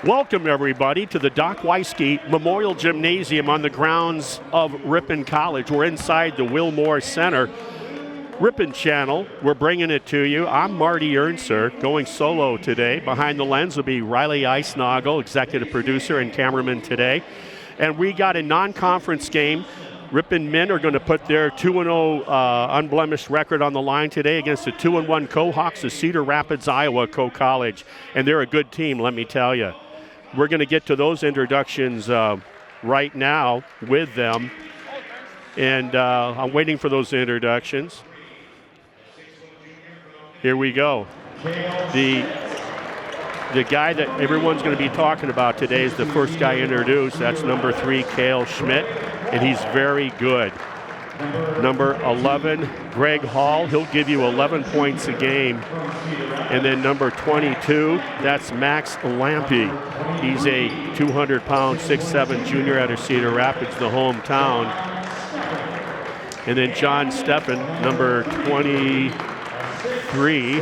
Welcome, everybody, to the Doc Weisky Memorial Gymnasium on the grounds of Ripon College. We're inside the Willmore Center. Ripon Channel, we're bringing it to you. I'm Marty Ernser, going solo today. Behind the lens will be Riley Eisnagel, executive producer and cameraman today. And we got a non-conference game. Ripon men are going to put their 2-0 unblemished record on the line today against the 2-1 Coehawks of Cedar Rapids, Iowa, Co-College. And they're a good team, let me tell you. We're going to get to those introductions right now with them. And I'm waiting for those introductions. Here we go. The guy that everyone's going to be talking about today is the first guy introduced. That's number 3, Cale Schmidt, and he's very good. Number 11, Greg Hall. He'll give you 11 points a game. And then number 22, that's Max Lampe. He's a 200-pound, 6'7" junior out of Cedar Rapids, the hometown. And then John Steffen, number 23,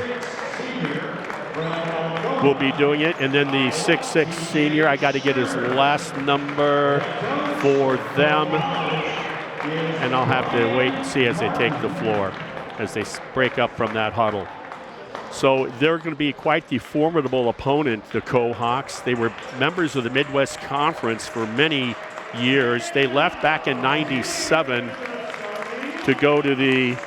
will be doing it. And then the 6'6" senior, I got to get his last number for them. And I'll have to wait and see as they take the floor, as they break up from that huddle. So they're going to be quite the formidable opponent, the Coehawks. They were members of the Midwest Conference for many years. They left back in '97 to go to the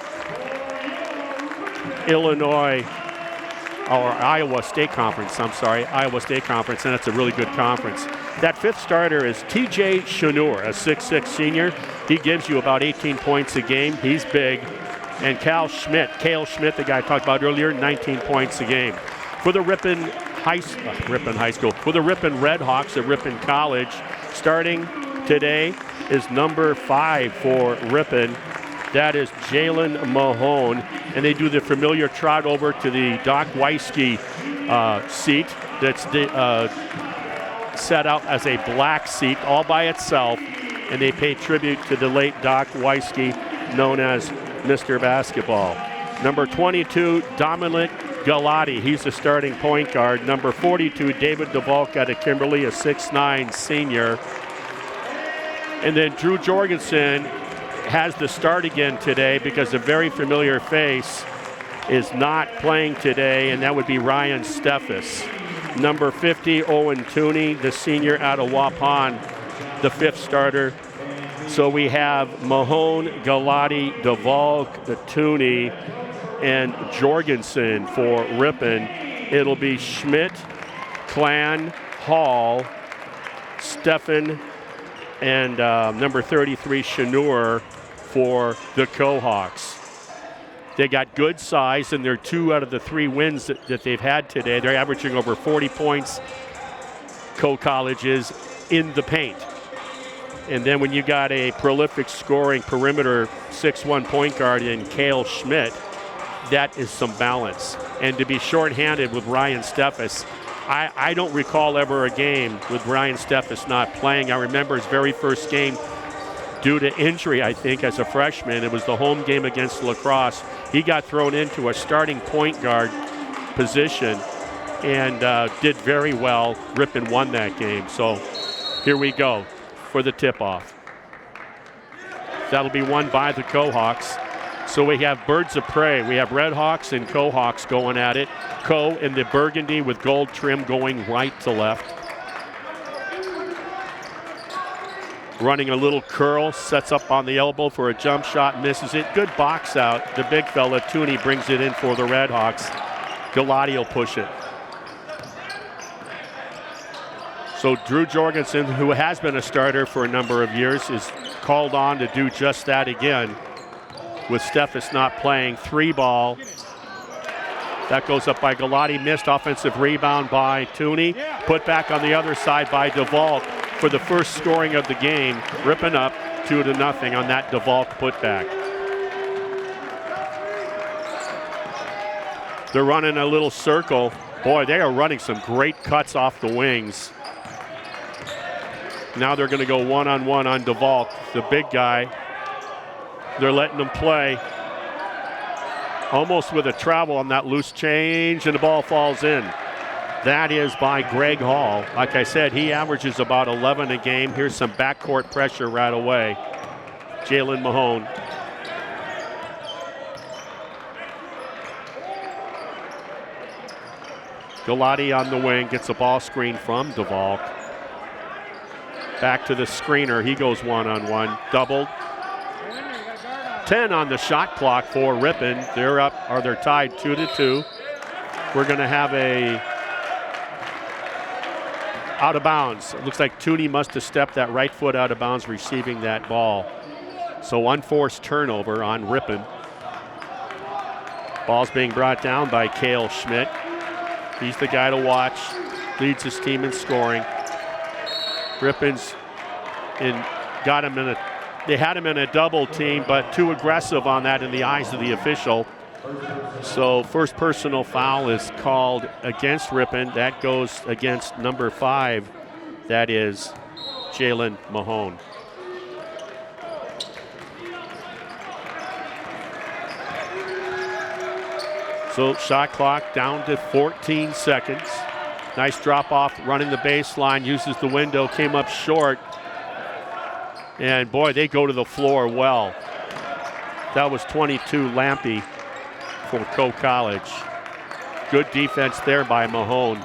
Iowa State Conference, Iowa State Conference, and it's a really good conference. That fifth starter is TJ Shanur, a 6'6" senior. He gives you about 18 points a game. He's big. And Cale Schmidt, the guy I talked about earlier, 19 points a game. For the Ripon High School, for the Ripon Redhawks at Ripon College, starting today is number 5 for Ripon. That is Jalen Mahone. And they do the familiar trot over to the Doc Weisky seat that's set out as a black seat all by itself. And they pay tribute to the late Doc Weisky, known as Mr. Basketball. Number 22, Dominic Galati. He's the starting point guard. Number 42, David DeValk out of Kimberly, a 6'9" senior. And then Drew Jorgensen has the start again today because a very familiar face is not playing today, and that would be Ryan Steffes. Number 50, Owen Tooney, the senior out of Waupun, the 5th starter. So we have Mahone, Galati, DeValk, Tooney, and Jorgensen for Ripon. It'll be Schmidt, Klan, Hall, Steffen, and number 33, Shanur for the Coehawks. They got good size, and they're 2 out of the 3 wins that they've had today. They're averaging over 40 points, Co-College is, in the paint. And then when you got a prolific scoring perimeter 6'1" point guard in Cale Schmidt, that is some balance. And to be shorthanded with Ryan Steffes, I don't recall ever a game with Ryan Steffes not playing. I remember his very first game due to injury, I think, as a freshman. It was the home game against La Crosse. He got thrown into a starting point guard position and did very well. Ripon won that game. So here we go for the tip-off. That'll be won by the Coehawks. So we have birds of prey. We have Redhawks and Coehawks going at it. Co in the burgundy with gold trim going right to left. Running a little curl, sets up on the elbow for a jump shot, misses it. Good box out. The big fella, Tooney, brings it in for the Redhawks. Galati will push it. So Drew Jorgensen, who has been a starter for a number of years, is called on to do just that again. With Steffes not playing, 3-ball. That goes up by Galati, missed. Offensive rebound by Tooney. Put back on the other side by DeValk for the first scoring of the game. Ripon up 2-0 on that DeValk putback. They're running a little circle. Boy, they are running some great cuts off the wings. Now they're going to go one-on-one on DeValk, the big guy. They're letting him play. Almost with a travel on that loose change, and the ball falls in. That is by Greg Hall. Like I said, he averages about 11 a game. Here's some backcourt pressure right away. Jalen Mahone. Galati on the wing, gets a ball screen from DeValk. Back to the screener, he goes one-on-one, doubled. 10 on the shot clock for Ripon. They're up, or they're tied 2-2. We're gonna have a out of bounds. It looks like Tooney must have stepped that right foot out of bounds receiving that ball. So unforced turnover on Ripon. Ball's being brought down by Cale Schmidt. He's the guy to watch, leads his team in scoring. Ripon's got him in they had him in a double team, but too aggressive on that in the eyes of the official. So first personal foul is called against Ripon. That goes against number 5. That is Jalen Mahone. So shot clock down to 14 seconds. Nice drop off, running the baseline, uses the window, came up short. And boy, they go to the floor well. That was 22 Lampy for Coe College. Good defense there by Mahone.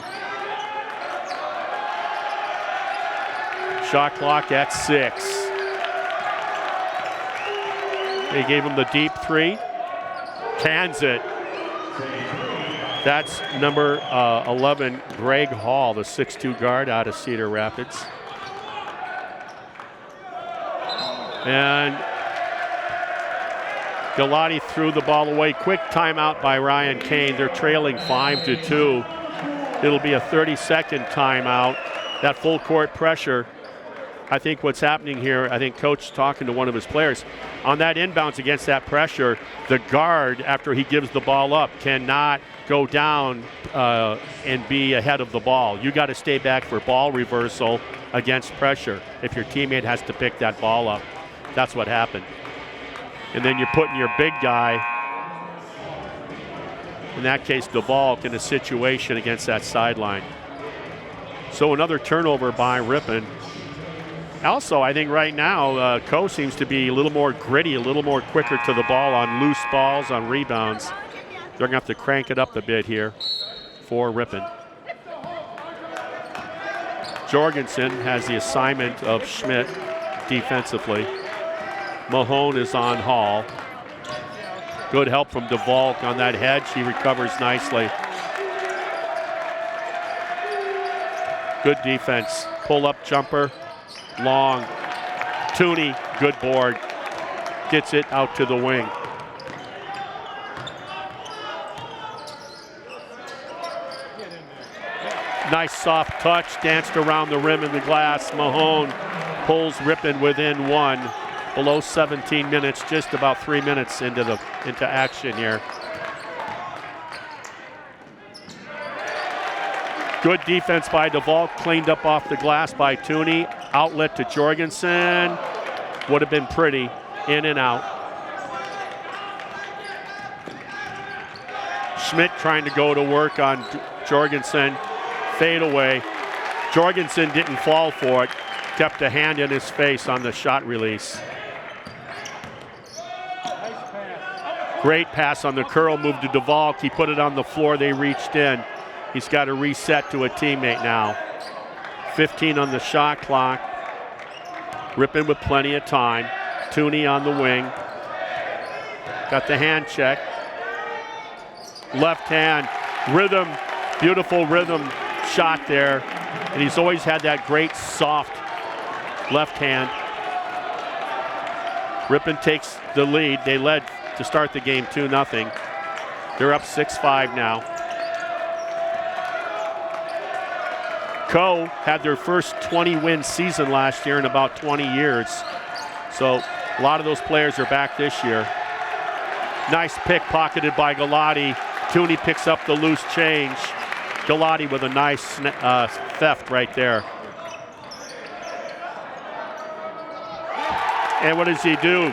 Shot clock at 6. They gave him the deep 3. Cans it. That's number 11, Greg Hall, the 6'2" guard out of Cedar Rapids. And Galati threw the ball away. Quick timeout by Ryan Kane. They're trailing 5-2. It'll be a 30-second timeout. That full court pressure. I think what's happening here, I think Coach talking to one of his players, on that inbounds against that pressure, the guard, after he gives the ball up, cannot go down and be ahead of the ball. You got to stay back for ball reversal against pressure if your teammate has to pick that ball up. That's what happened. And then you're putting your big guy, in that case DeValk, in a situation against that sideline. So another turnover by Ripon. Also, I think right now, Coe seems to be a little more gritty, a little more quicker to the ball on loose balls, on rebounds. They're going to have to crank it up a bit here for Ripon. Jorgensen has the assignment of Schmidt defensively. Mahone is on Hall. Good help from DeValk on that hedge. He recovers nicely. Good defense. Pull-up jumper. Long. Tooney, good board. Gets it out to the wing. Nice soft touch, danced around the rim in the glass. Mahone pulls Ripon within 1. Below 17 minutes, just about 3 minutes into action here. Good defense by DeValk, cleaned up off the glass by Tooney. Outlet to Jorgensen. Would have been pretty. In and out. Schmidt trying to go to work on Jorgensen. Fade away. Jorgensen didn't fall for it. Kept a hand in his face on the shot release. Great pass on the curl move to DeValk. He put it on the floor. They reached in. He's got to reset to a teammate now. 15 on the shot clock. Ripon with plenty of time. Tooney on the wing. Got the hand check. Left hand. Rhythm. Beautiful rhythm shot there. And he's always had that great soft left hand. Ripon takes the lead. They led to start the game 2-0. They're up 6-5 now. Coe had their first 20-win season last year in about 20 years. So a lot of those players are back this year. Nice pick pocketed by Galati. Tooney picks up the loose change. Galati with a nice theft right there. And what does he do?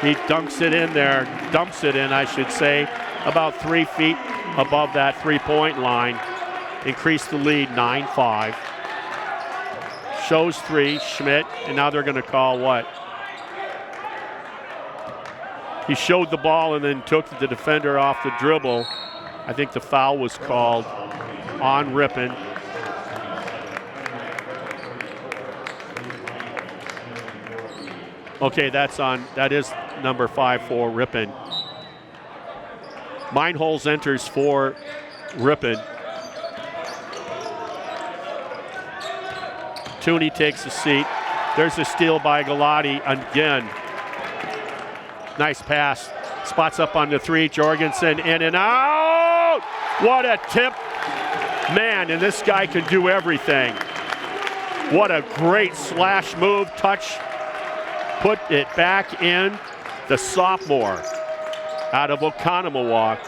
He dunks it in there, dumps it in, I should say, about 3 feet above that three-point line. increase the lead 9-5. Shows 3, Schmidt, and now they're going to call what? He showed the ball and then took the defender off the dribble. I think the foul was called on Ripon. Okay, that is number 5 for Ripon. Meinholz enters for Ripon. Tooney takes a seat. There's a steal by Galati again. Nice pass. Spots up on the 3. Jorgensen in and out. What a tip. Man, and this guy can do everything. What a great slash move, touch. Put it back in. The sophomore out of Oconomowoc.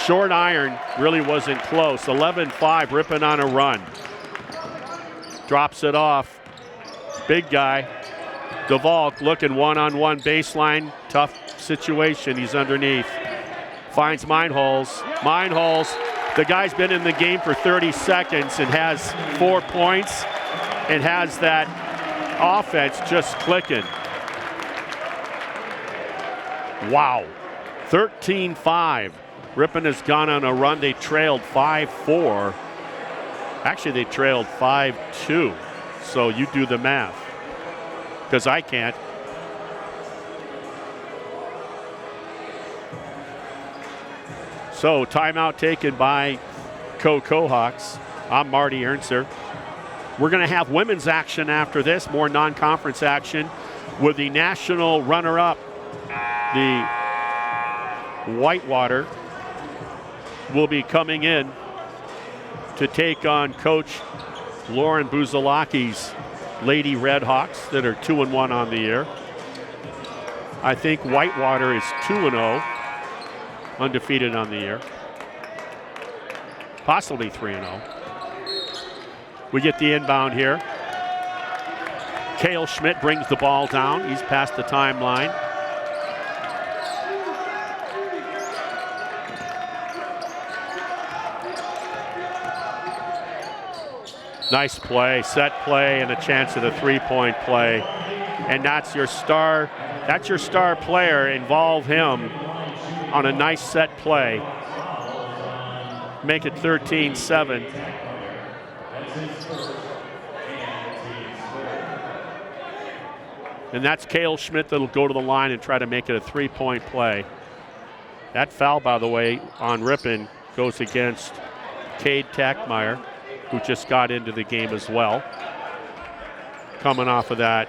Short iron really wasn't close. 11-5, Ripon on a run. Drops it off. Big guy. DeValk looking one-on-one baseline. Tough situation. He's underneath. Finds Meinholz. Meinholz, the guy's been in the game for 30 seconds and has 4 points and has that offense just clicking. Wow. 13-5. Ripon has gone on a run. They trailed 5-4. Actually, they trailed 5-2. So you do the math, because I can't. So timeout taken by Coehawks. I'm Marty Ernster. We're going to have women's action after this, more non-conference action with the national runner-up, the Whitewater, will be coming in to take on Coach Lauren Buzalaki's Lady Redhawks that are 2-1 on the year. I think Whitewater is 2-0, undefeated on the year. Possibly 3-0. We get the inbound here. Cale Schmidt brings the ball down. He's past the timeline. Nice play, set play, and a chance at a three-point play. And that's your star player. Involve him on a nice set play. Make it 13-7. And that's Cale Schmidt that'll go to the line and try to make it a three-point play. That foul, by the way, on Ripon goes against Cade Tackmeyer, who just got into the game as well. Coming off of that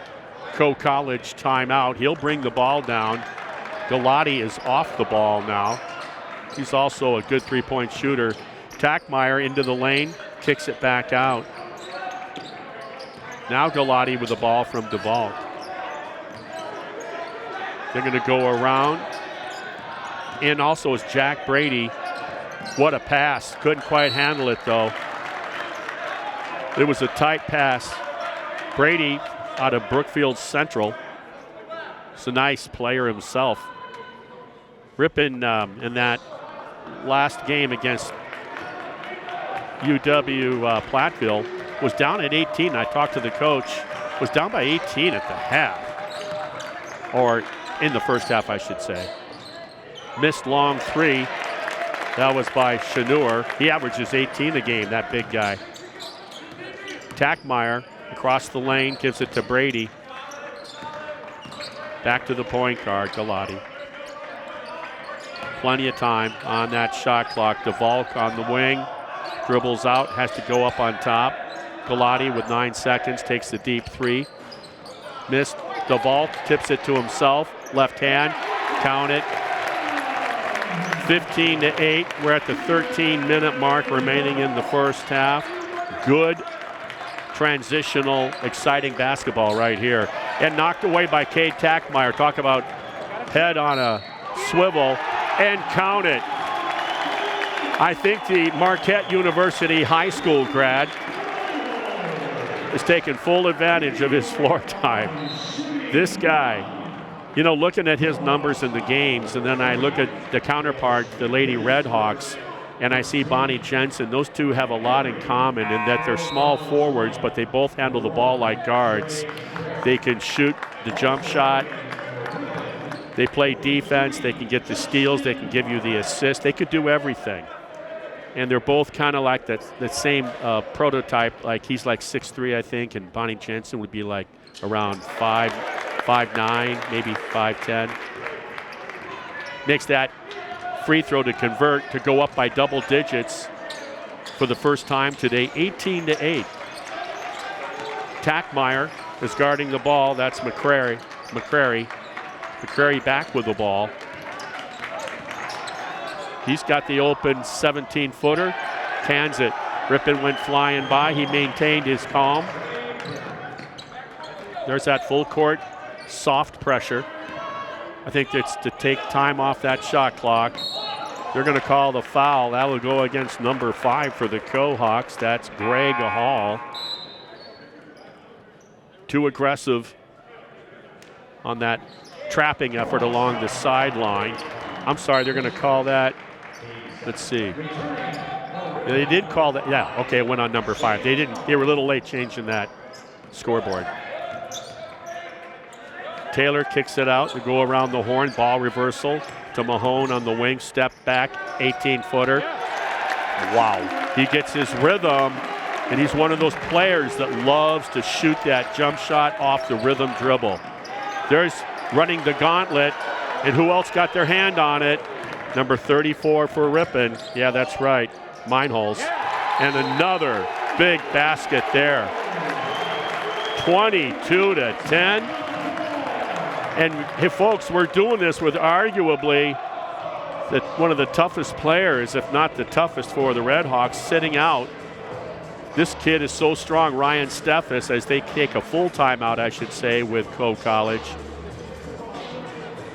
Co-College timeout, he'll bring the ball down. Galati is off the ball now. He's also a good three-point shooter. Tackmeyer into the lane, kicks it back out. Now Galati with the ball from DeValk. They're going to go around. And also is Jack Brady. What a pass. Couldn't quite handle it, though. It was a tight pass. Brady out of Brookfield Central. He's a nice player himself. Ripon in that last game against UW Platteville was down at 18. I talked to the coach. Was down by 18 at the half. Or in the first half, I should say. Missed long three. That was by Shanur. He averages 18 a game, that big guy. Tackmeyer across the lane, gives it to Brady. Back to the point guard, Galati. Plenty of time on that shot clock. DeValk on the wing, dribbles out, has to go up on top. Galati with 9 seconds takes the deep three. Missed. DeValk tips it to himself. Left hand, count it. 15-8. We're at the 13-minute mark remaining in the first half. Good transitional, exciting basketball right here. And knocked away by Cade Tackmeyer. Talk about head on a swivel and count it. I think the Marquette University high school grad is taking full advantage of his floor time. This guy, you know, looking at his numbers in the games, and then I look at the counterpart, the Lady Redhawks, and I see Bonnie Jensen. Those two have a lot in common in that they're small forwards, but they both handle the ball like guards. They can shoot the jump shot. They play defense. They can get the steals. They can give you the assist. They could do everything. And they're both kind of like the same prototype. Like he's like 6'3", I think, and Bonnie Jensen would be like around 5'9", maybe 5'10". Makes that free throw to convert to go up by double digits for the first time today, 18-8. Tackmeyer is guarding the ball. That's McCrary. McCrary back with the ball. He's got the open 17-footer, cans it. Ripon went flying by. He maintained his calm. There's that full court soft pressure. I think it's to take time off that shot clock. They're going to call the foul. That will go against number 5 for the Coehawks. That's Greg Hall. Too aggressive on that trapping effort along the sideline. I'm sorry, they're going to call that. Let's see. They did call that. Yeah, okay, it went on number 5. They were a little late changing that scoreboard. Taylor kicks it out to go around the horn. Ball reversal to Mahone on the wing. Step back, 18-footer. Wow. He gets his rhythm, and he's one of those players that loves to shoot that jump shot off the rhythm dribble. There's running the gauntlet, and who else got their hand on it? Number 34 for Ripon. Yeah, that's right. Meinholz. And another big basket there. 22-10. And hey, folks, we're doing this with arguably one of the toughest players, if not the toughest for the Redhawks, sitting out. This kid is so strong, Ryan Steffes, as they take a full timeout, I should say, with College.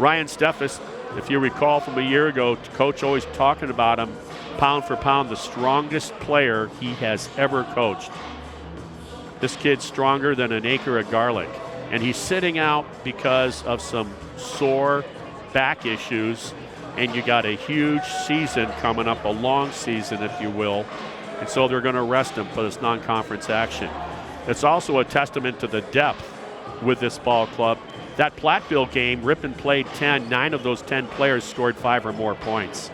Ryan Steffes, if you recall from a year ago, Coach always talking about him, pound for pound, the strongest player he has ever coached. This kid's stronger than an acre of garlic. And he's sitting out because of some sore back issues, and you got a huge season coming up, a long season, if you will. And so they're going to rest him for this non-conference action. It's also a testament to the depth with this ball club. That Platteville game, Ripon played 10. 9 of those 10 players scored 5 or more points.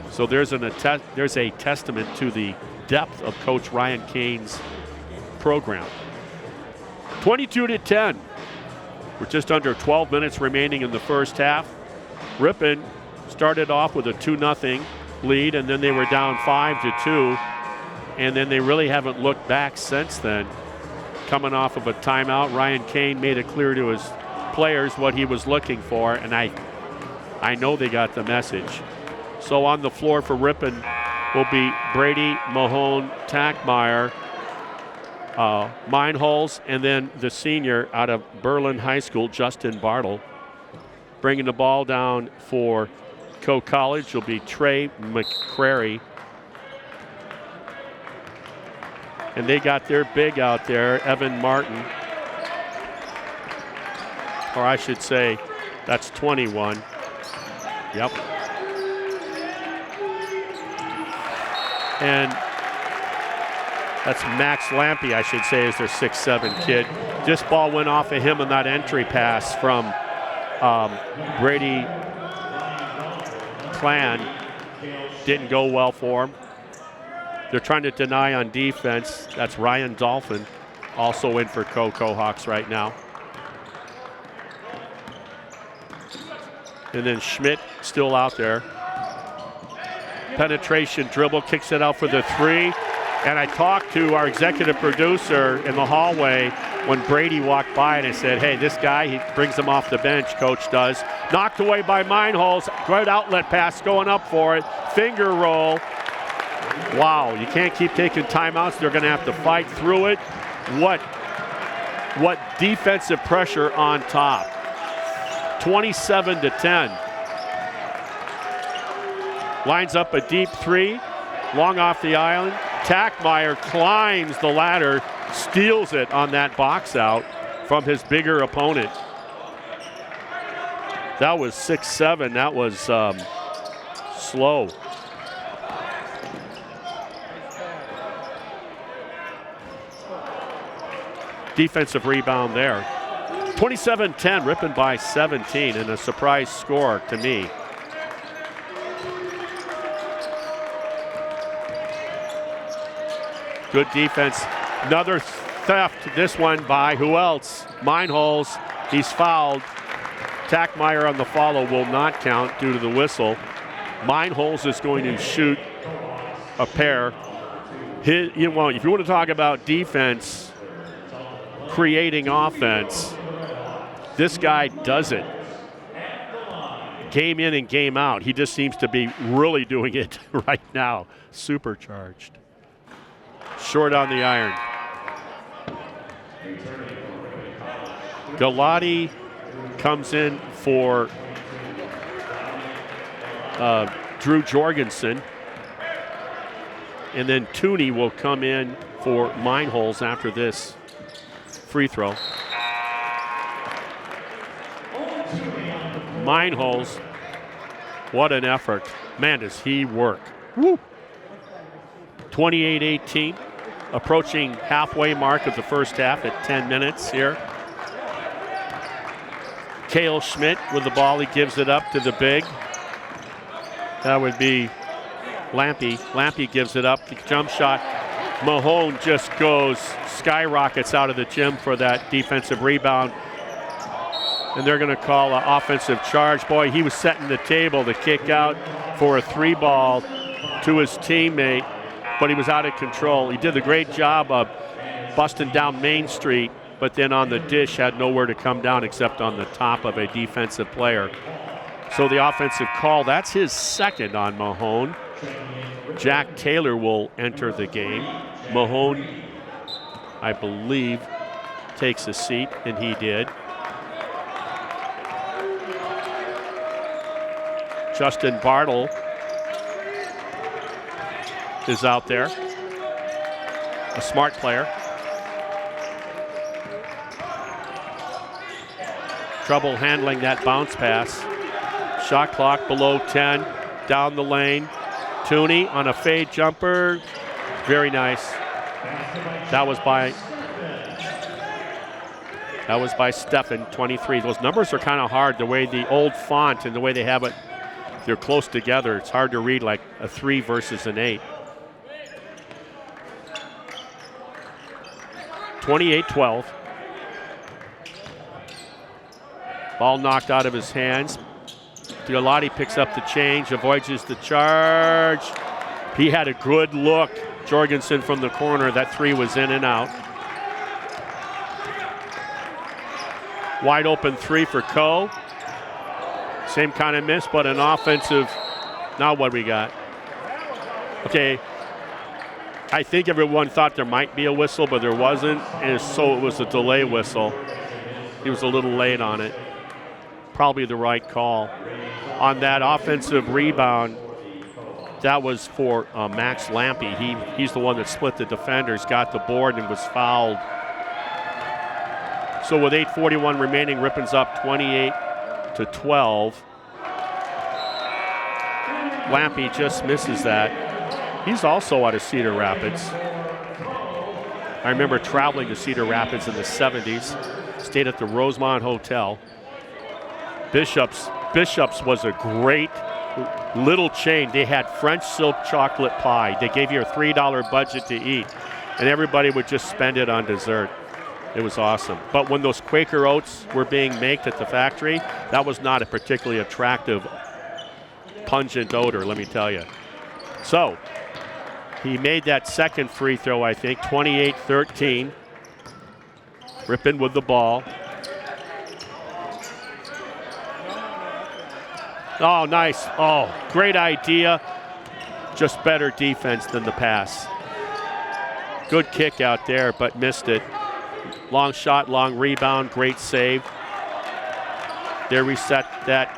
So there's a testament to the depth of Coach Ryan Kane's program. 22-10. We're just under 12 minutes remaining in the first half. Ripon started off with a 2-0 lead, and then they were down 5-2, and then they really haven't looked back since then. Coming off of a timeout, Ryan Kane made it clear to his players what he was looking for, and I know they got the message. So on the floor for Ripon will be Brady, Mahone, Tackmeyer, Meinholz, and then the senior out of Berlin High School, Justin Bartle. Bringing the ball down for College will be Trey McCrary. And they got their big out there, Evan Martin. Or I should say, that's 21. Yep. And that's Max Lampy, I should say, is their 6'7" kid. This ball went off of him on that entry pass from Brady Clan. Didn't go well for him. They're trying to deny on defense. That's Ryan Dolphin, also in for Coehawks right now. And then Schmidt still out there. Penetration dribble, kicks it out for the 3. And I talked to our executive producer in the hallway when Brady walked by, and I said, hey, this guy, he brings him off the bench, Coach does. Knocked away by Meinholz. Great outlet pass going up for it. Finger roll. Wow, you can't keep taking timeouts. They're going to have to fight through it. What defensive pressure on top. 27-10. Lines up a deep 3, long off the island. Tackmeyer climbs the ladder, steals it on that box out from his bigger opponent. That was 6'7". That was slow. defensive rebound there. 27-10, Ripon by 17, and a surprise score to me. Good defense. Another theft, this one by who else? Meinholz. He's fouled. Tackmeyer on the follow will not count due to the whistle. Meinholz is going to shoot a pair. If you want to talk about defense creating offense, this guy does it. Game in and game out. He just seems to be really doing it right now. Supercharged. Short on the iron. Galati comes in for Drew Jorgensen. And then Tooney will come in for Meinholz after this free throw. Meinholz, what an effort. Man, does he work. Woo! 28-18, approaching halfway mark of the first half at 10 minutes here. Cale Schmidt with the ball. He gives it up to the big. That would be Lampy. Lampy gives it up. The jump shot. Mahone just skyrockets out of the gym for that defensive rebound. And they're going to call an offensive charge. Boy, he was setting the table to kick out for a 3-ball to his teammate, but he was out of control. He did a great job of busting down Main Street, but then on the dish had nowhere to come down except on the top of a defensive player. So the offensive call, that's his second on Mahone. Jack Taylor will enter the game. Mahone, I believe, takes a seat, and he did. Justin Bartle is out there, a smart player. Trouble handling that bounce pass. Shot clock below 10, down the lane. Tooney on a fade jumper, very nice. That was by Steffen, 23. Those numbers are kind of hard, the way the old font and the way they have it, they're close together. It's hard to read like a 3 versus an 8. 28-12. Ball knocked out of his hands. Galati picks up the change, avoids the charge. He had a good look. Jorgensen from the corner, that 3 was in and out. Wide open 3 for Coe. Same kind of miss, but an offensive. Now what we got? Okay, I think everyone thought there might be a whistle, but there wasn't, and so it was a delay whistle. He was a little late on it. Probably the right call. On that offensive rebound, that was for Max Lampy. He's the one that split the defenders, got the board, and was fouled. So with 8:41 remaining, Ripon's up 28-12. Lampy just misses that. He's also out of Cedar Rapids. I remember traveling to Cedar Rapids in the 70s. Stayed at the Rosemont Hotel. Bishop's was a great little chain. They had French silk chocolate pie. They gave you a $3 budget to eat, and everybody would just spend it on dessert. It was awesome. But when those Quaker Oats were being made at the factory, that was not a particularly attractive, pungent odor, let me tell you. So he made that second free throw, I think, 28-13. Ripon with the ball. Oh, nice. Oh, great idea. Just better defense than the pass. Good kick out there, but missed it. Long shot, long rebound, great save. They reset that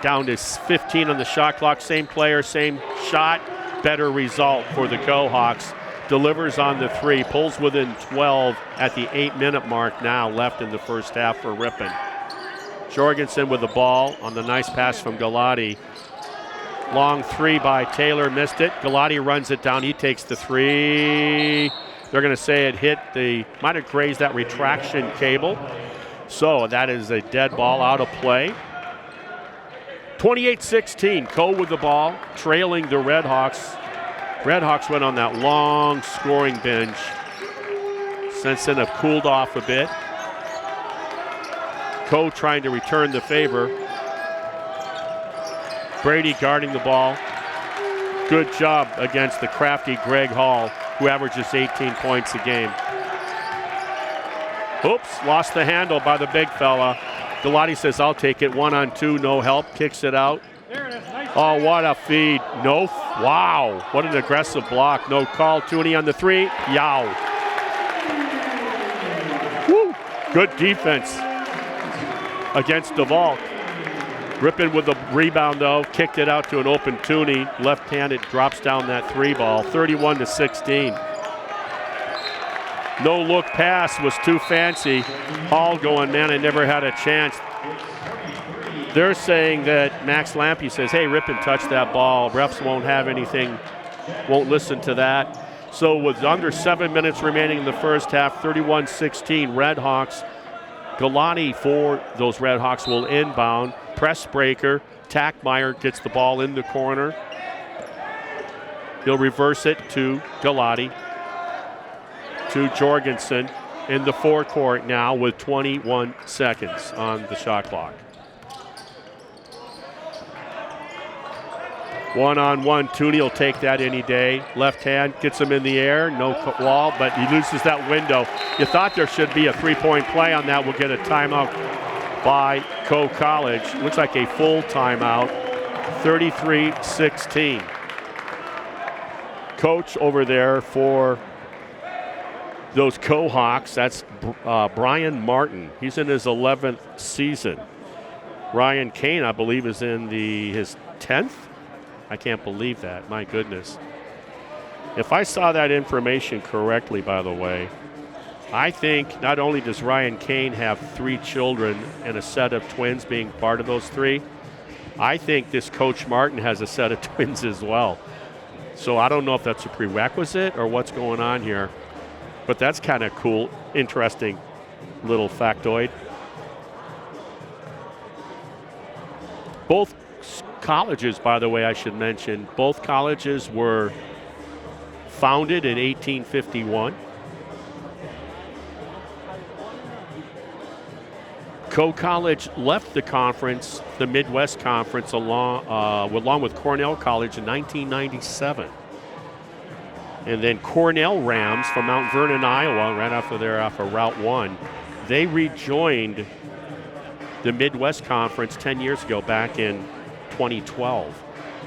down to 15 on the shot clock. Same player, same shot, better result for the Coehawks. Delivers on the 3, pulls within 12 at the 8-minute mark now left in the first half for Ripon. Jorgensen with the ball on the nice pass from Galati. Long 3 by Taylor, missed it. Galati runs it down, he takes the 3. They're going to say it might have grazed that retraction cable. So that is a dead ball out of play. 28-16, Co with the ball, trailing the Redhawks. Redhawks went on that long scoring binge. Since then have cooled off a bit. Co trying to return the favor. Brady guarding the ball. Good job against the crafty Greg Hall, who averages 18 points a game. Oops, lost the handle by the big fella. Galati says, I'll take it. 1-on-2, no help, kicks it out. Oh, what a feed. No, wow, what an aggressive block. No call. Tooney on the three. Yow. Woo, good defense against Duvall. Ripon with the rebound, though. Kicked it out to an open Tooney. Left-handed drops down that three ball. 31-16. No look pass was too fancy. Hall going, man, I never had a chance. They're saying that Max Lampe says, hey, Ripon touched that ball. Refs won't have anything, won't listen to that. So with under 7 minutes remaining in the first half, 31-16, Redhawks. Galati for those Redhawks will inbound. Press breaker. Tackmeyer gets the ball in the corner. He'll reverse it to Galati. To Jorgensen in the forecourt now with 21 seconds on the shot clock. 1-on-1, Tooney will take that any day. Left hand gets him in the air, no wall, but he loses that window. You thought there should be a three-point play on that. We'll get a timeout by Co College. Looks like a full timeout, 33-16. Coach over there for those Coehawks, that's Brian Martin. He's in his 11th season. Ryan Kane, I believe, is in his 10th. I can't believe that. My goodness. If I saw that information correctly, by the way, I think not only does Ryan Kane have 3 children and a set of twins being part of those 3, I think this Coach Martin has a set of twins as well. So I don't know if that's a prerequisite or what's going on here. But that's kind of cool, interesting little factoid. Both colleges, by the way, I should mention, both colleges were founded in 1851. Co College left the conference, the Midwest Conference, along with Cornell College in 1997. And then Cornell Rams from Mount Vernon, Iowa, right off of Route 1, they rejoined the Midwest Conference 10 years ago, back in 2012.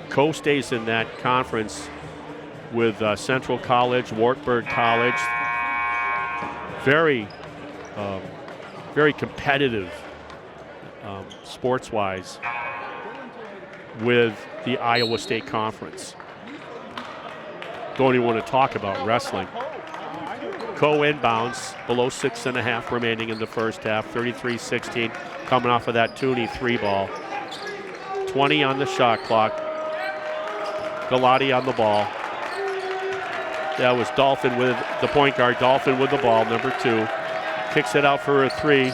Co stays in that conference with Central College, Wartburg College. Very competitive sports-wise with the Iowa State Conference. Don't even want to talk about wrestling. Co inbounds, below 6.5 remaining in the first half, 33-16, coming off of that Tooney 3-ball. 20 on the shot clock. Galati on the ball. That was Dolphin with the point guard, Dolphin with the ball, number 2. Kicks it out for a 3.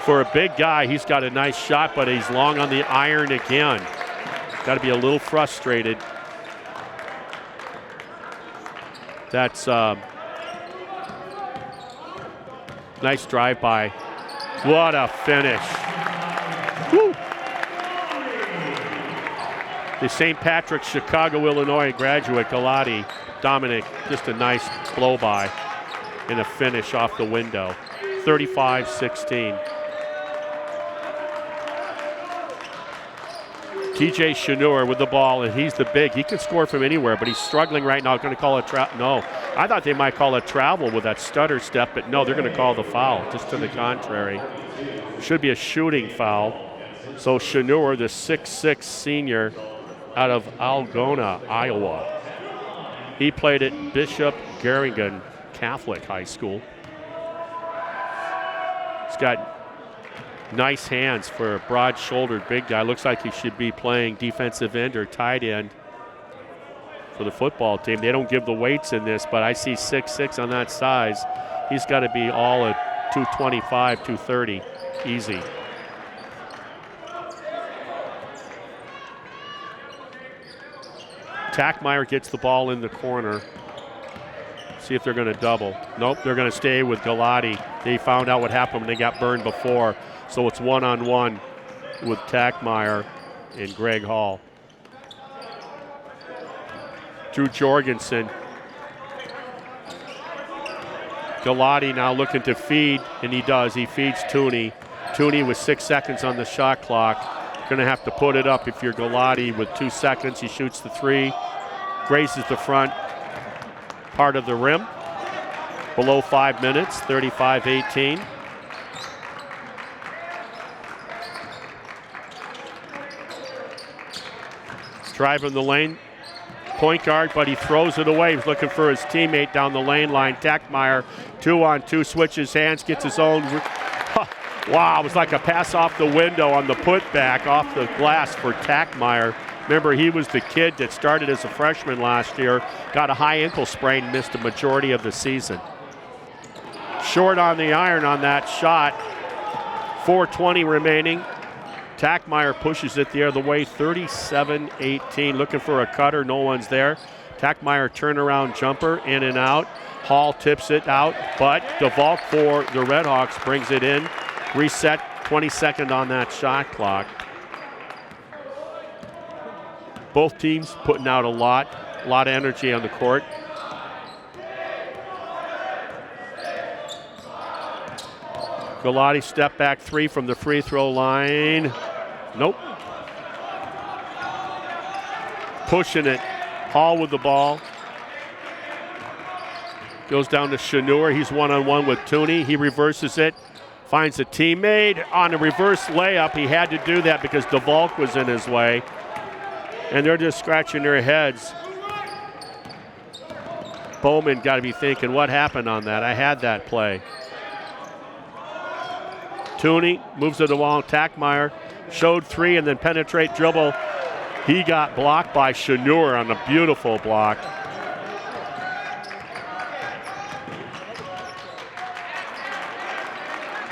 For a big guy, he's got a nice shot, but he's long on the iron again. Got to be a little frustrated. That's nice drive by. What a finish. Woo. The St. Patrick's, Chicago, Illinois graduate, Galati, Dominic, just a nice blow by and a finish off the window. 35-16. TJ Shanur with the ball, and he's the big. He can score from anywhere, but he's struggling right now. Going to call a no. I thought they might call a travel with that stutter step, but no, they're going to call the foul. Just to the contrary. Should be a shooting foul. So Shanur, the 6'6 senior out of Algona, Iowa. He played at Bishop Garrigan Catholic High School. He's got nice hands for a broad-shouldered big guy. Looks like he should be playing defensive end or tight end for the football team. They don't give the weights in this, but I see 6'6" on that size. He's got to be all at 225, 230, easy. Tackmeyer gets the ball in the corner. See if they're going to double. Nope, they're going to stay with Galati. They found out what happened when they got burned before. So it's one-on-one with Tackmeyer and Greg Hall. Drew Jorgensen. Galati now looking to feed, and he does. He feeds Tooney. Tooney with 6 seconds on the shot clock. Going to have to put it up if you're Galati with 2 seconds. He shoots the three, grazes the front part of the rim. Below 5 minutes, 35-18. Driving the lane, point guard, but he throws it away. He's looking for his teammate down the lane line. Tackmeyer, 2-on-2, switches hands, gets his own. Wow, it was like a pass off the window on the putback off the glass for Tackmeyer. Remember, he was the kid that started as a freshman last year, got a high ankle sprain, missed the majority of the season. Short on the iron on that shot. 4:20 remaining. Tackmeyer pushes it the other way, 37-18. Looking for a cutter, no one's there. Tackmeyer turnaround jumper, in and out. Hall tips it out, but DeValk for the Redhawks brings it in. Reset, 22nd on that shot clock. Both teams putting out a lot of energy on the court. Galati step back three from the free throw line. Nope. Pushing it. Hall with the ball. Goes down to Shanur. He's one-on-one with Tooney. He reverses it. Finds a teammate on a reverse layup. He had to do that because DeValk was in his way. And they're just scratching their heads. Bowman got to be thinking, what happened on that? I had that play. Tooney moves to the wall. Tackmeyer showed three and then penetrate dribble. He got blocked by Shanur on a beautiful block.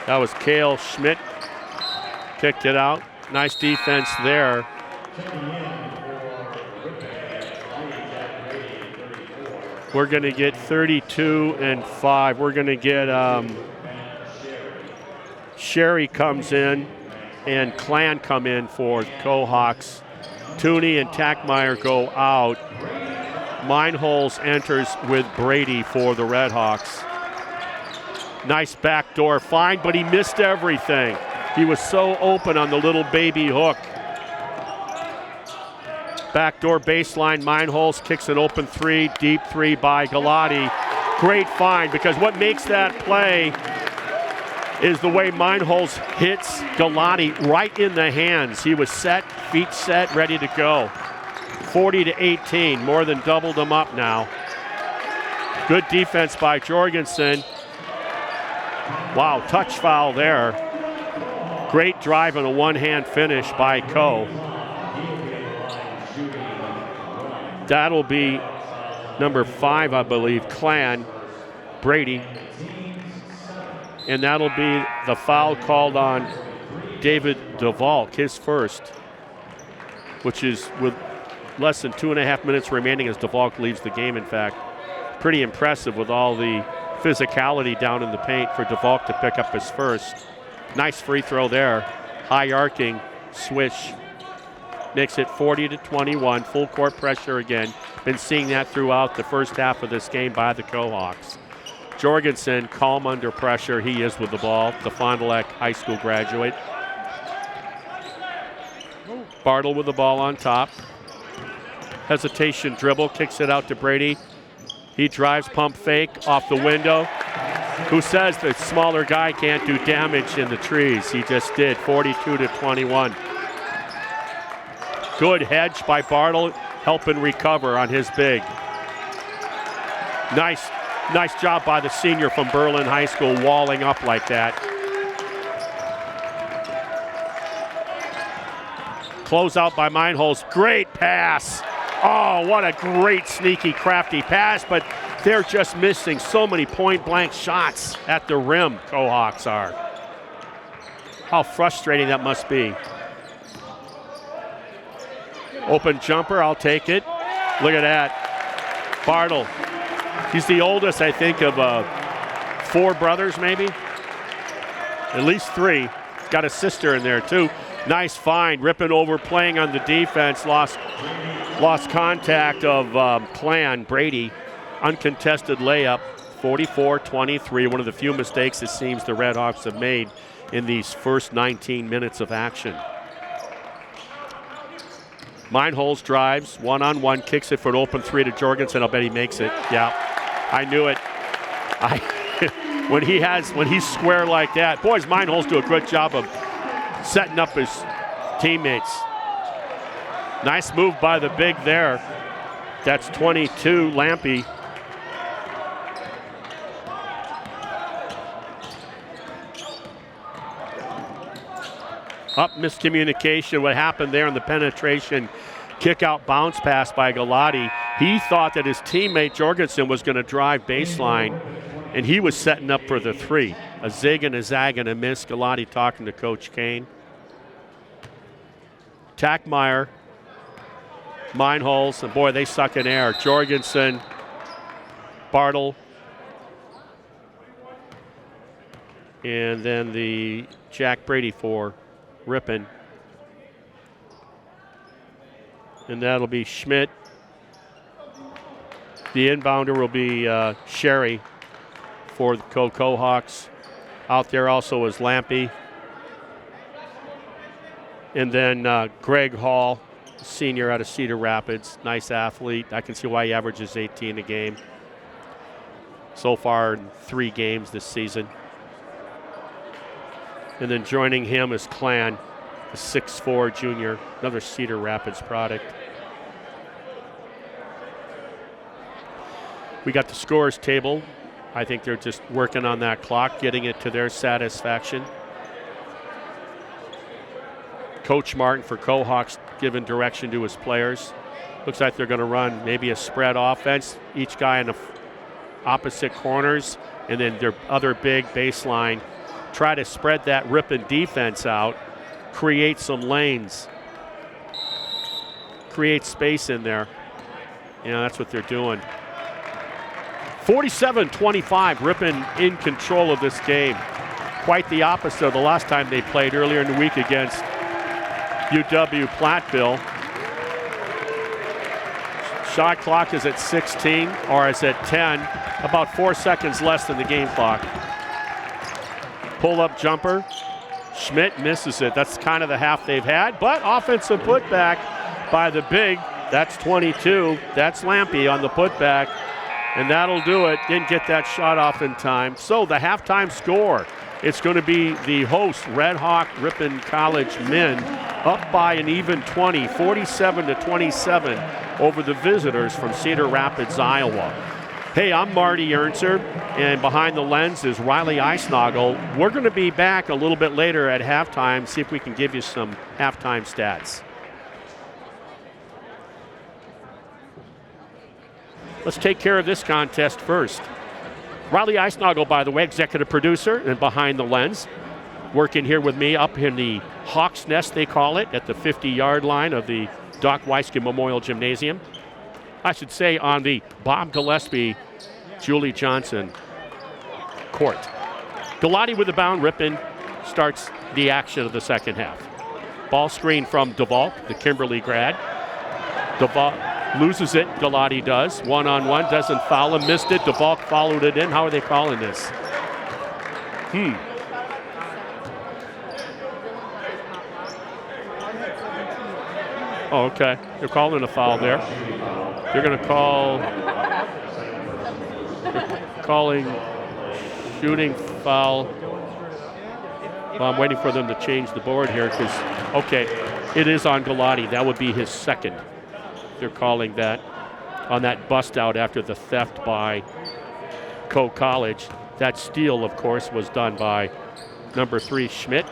That was Cale Schmidt. Kicked it out. Nice defense there. We're going to get 32-5. We're going to get Sherry comes in and Clan come in for Coehawks. Tooney and Tackmeyer go out. Meinholz enters with Brady for the Redhawks. Nice backdoor find, but he missed everything. He was so open on the little baby hook. Backdoor baseline, Meinholz kicks an open three, deep three by Galati. Great find, because what makes that play is the way Meinholz hits Galati right in the hands. He was set, feet set, ready to go. 40-18, more than doubled them up now. Good defense by Jorgensen. Wow, touch foul there. Great drive and a one-hand finish by Coe. That'll be number 5, I believe, Clan, Brady. And that'll be the foul called on David DeValk, his first, which is with less than 2.5 minutes remaining as DeValk leaves the game, in fact. Pretty impressive with all the physicality down in the paint for DeValk to pick up his first. Nice free throw there. High arcing, swish. Makes it 40-21, full court pressure again. Been seeing that throughout the first half of this game by the Coehawks. Jorgensen, calm under pressure. He is with the ball, the Fond du Lac High School graduate. Bartle with the ball on top. Hesitation dribble, kicks it out to Brady. He drives, pump fake off the window. Who says the smaller guy can't do damage in the trees? He just did, 42-21. Good hedge by Bartle, helping recover on his big. Nice job by the senior from Berlin High School, walling up like that. Close out by Meinholz. Great pass Oh, what a great sneaky, crafty pass, but they're just missing so many point-blank shots at the rim, Coehawks are. How frustrating that must be. Open jumper, I'll take it. Look at that. Bartle. He's the oldest, I think, of 4 brothers, maybe. At least 3. Got a sister in there, too. Nice find. Ripon overplaying on the defense. Lost contact of Clan Brady. Uncontested layup. 44-23. One of the few mistakes it seems the Redhawks have made in these first 19 minutes of action. Meinholz drives, one-on-one, kicks it for an open 3 to Jorgensen. I'll bet he makes it. Yeah, I knew it. When he's square like that, boys, Meinholz do a good job of setting up his teammates. Nice move by the big there. That's 22, Lampy. Up miscommunication, what happened there in the penetration, kick out bounce pass by Galati. He thought that his teammate Jorgensen was going to drive baseline, and he was setting up for the 3. A zig and a zag and a miss. Galati talking to Coach Kane. Tackmeyer, Meinholz, and boy, they suck in air. Jorgensen, Bartle, and then the Jack Brady for Ripon. And that'll be Schmidt. The inbounder will be Sherry for the Coehawks. Out there also is Lampy. And then Greg Hall, senior out of Cedar Rapids. Nice athlete. I can see why he averages 18 a game. So far in 3 games this season. And then joining him is Clan, a 6'4" junior, another Cedar Rapids product. We got the scores table. I think they're just working on that clock, getting it to their satisfaction. Coach Martin for Coehawks giving direction to his players. Looks like they're going to run maybe a spread offense, each guy in the opposite corners, and then their other big baseline. Try to spread that Ripon defense out, create some lanes, create space in there. You know, that's what they're doing. 47-25, Ripon in control of this game. Quite the opposite of the last time they played earlier in the week against UW-Platteville. Shot clock is at 16, or is at 10, about 4 seconds less than the game clock. Pull-up jumper. Schmidt misses it. That's kind of the half they've had, but offensive putback by the big. That's 22. That's Lampy on the putback, and that'll do it. Didn't get that shot off in time. So the halftime score, it's going to be the host, Redhawk Ripon College men, up by an even 20, 47-27 over the visitors from Cedar Rapids, Iowa. Hey, I'm Marty Ernser, and behind the lens is Riley Eisnagel. We're going to be back a little bit later at halftime, see if we can give you some halftime stats. Let's take care of this contest first. Riley Eisnagel, by the way, executive producer and behind the lens, working here with me up in the Hawk's Nest, they call it, at the 50-yard line of the Doc Weisky Memorial Gymnasium. I should say on the Bob Gillespie, Julie Johnson court. Galati with the bound. Ripon starts the action of the second half. Ball screen from DeValk, the Kimberly grad. DeValk loses it, Galati does. One-on-one, doesn't foul him, missed it. DeValk followed it in. How are they calling this? Oh, okay. They're calling a foul there. They're going to calling shooting foul. Well, I'm waiting for them to change the board here because, okay, it is on Galati. That would be his second. They're calling that on that bust out after the theft by Coe College. That steal, of course, was done by number 3, Schmidt.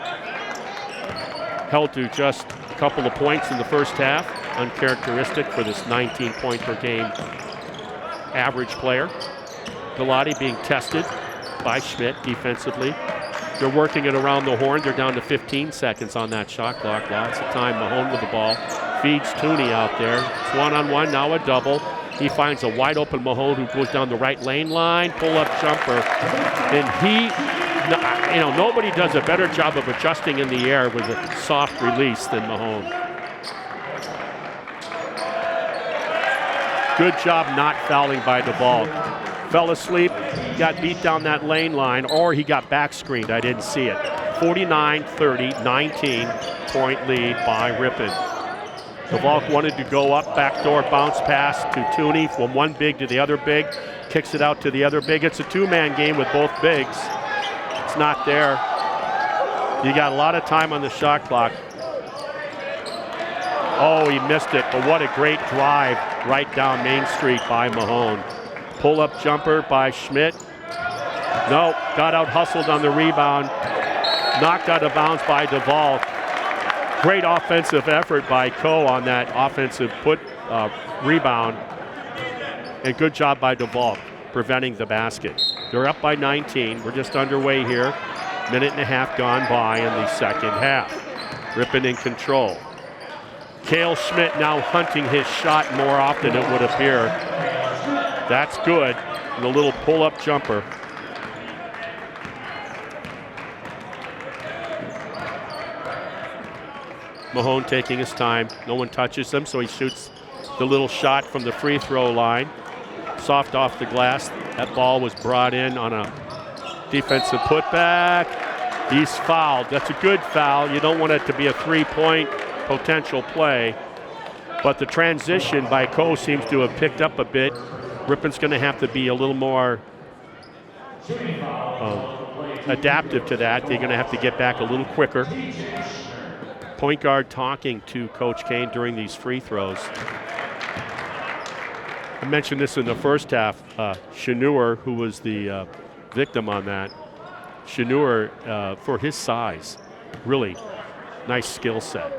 Held to just a couple of points in the first half. uncharacteristic for this 19-point per game average player. Galati being tested by Schmidt defensively. They're working it around the horn. They're down to 15 seconds on that shot clock. Lots of time. Mahone with the ball. Feeds Tooney out there. It's one-on-one, now a double. He finds a wide open Mahone who goes down the right lane line. Pull-up jumper. And nobody does a better job of adjusting in the air with a soft release than Mahone. Good job not fouling by DeVault. Fell asleep, got beat down that lane line, or he got back screened. I didn't see it. 49-30, 19-point lead by Ripon. DeVault wanted to go up, backdoor bounce pass to Tooney from one big to the other big. Kicks it out to the other big. It's a two-man game with both bigs. It's not there. You got a lot of time on the shot clock. Oh, he missed it, but what a great drive right down Main Street by Mahone. Pull-up jumper by Schmidt. No, got out hustled on the rebound. Knocked out of bounds by DeVault. Great offensive effort by Coe on that offensive rebound. And good job by DeVault preventing the basket. They're up by 19. We're just underway here. Minute and a half gone by in the second half. Ripon in control. Cale Schmidt now hunting his shot more often, it would appear. That's good. And a little pull-up jumper. Mahone taking his time. No one touches him, so he shoots the little shot from the free throw line. Soft off the glass. That ball was brought in on a defensive putback. He's fouled. That's a good foul. You don't want it to be a three-point potential play. But the transition by Coe seems to have picked up a bit. Ripon's going to have to be a little more adaptive to that. They're going to have to get back a little quicker. Point guard talking to Coach Kane during these free throws. I mentioned this in the first half. Cheneur, who was the victim on that. Cheneur, for his size, really nice skill set.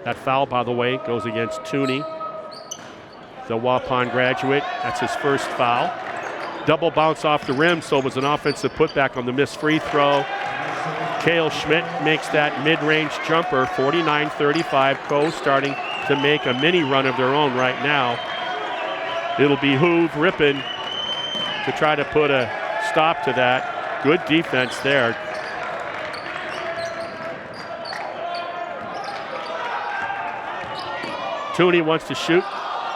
That foul, by the way, goes against Tooney, the Waupun graduate. That's his first foul. Double bounce off the rim, so it was an offensive putback on the missed free throw. Cale Schmidt makes that mid-range jumper, 49-35. Coe starting to make a mini run of their own right now. It'll behoove Ripon to try to put a stop to that. Good defense there. Tooney wants to shoot.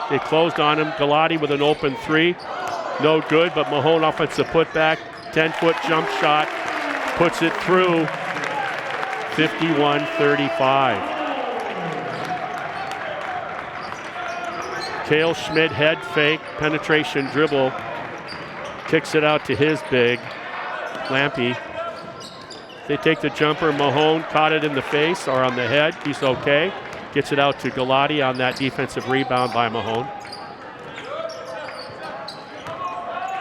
They closed on him. Galati with an open three. No good, but Mahone offensive putback. 10-foot jump shot. Puts it through. 51-35. Cale Schmidt head fake, penetration dribble. Kicks it out to his big, Lampy. They take the jumper. Mahone caught it in the face or on the head. He's okay. Gets it out to Galati on that defensive rebound by Mahone.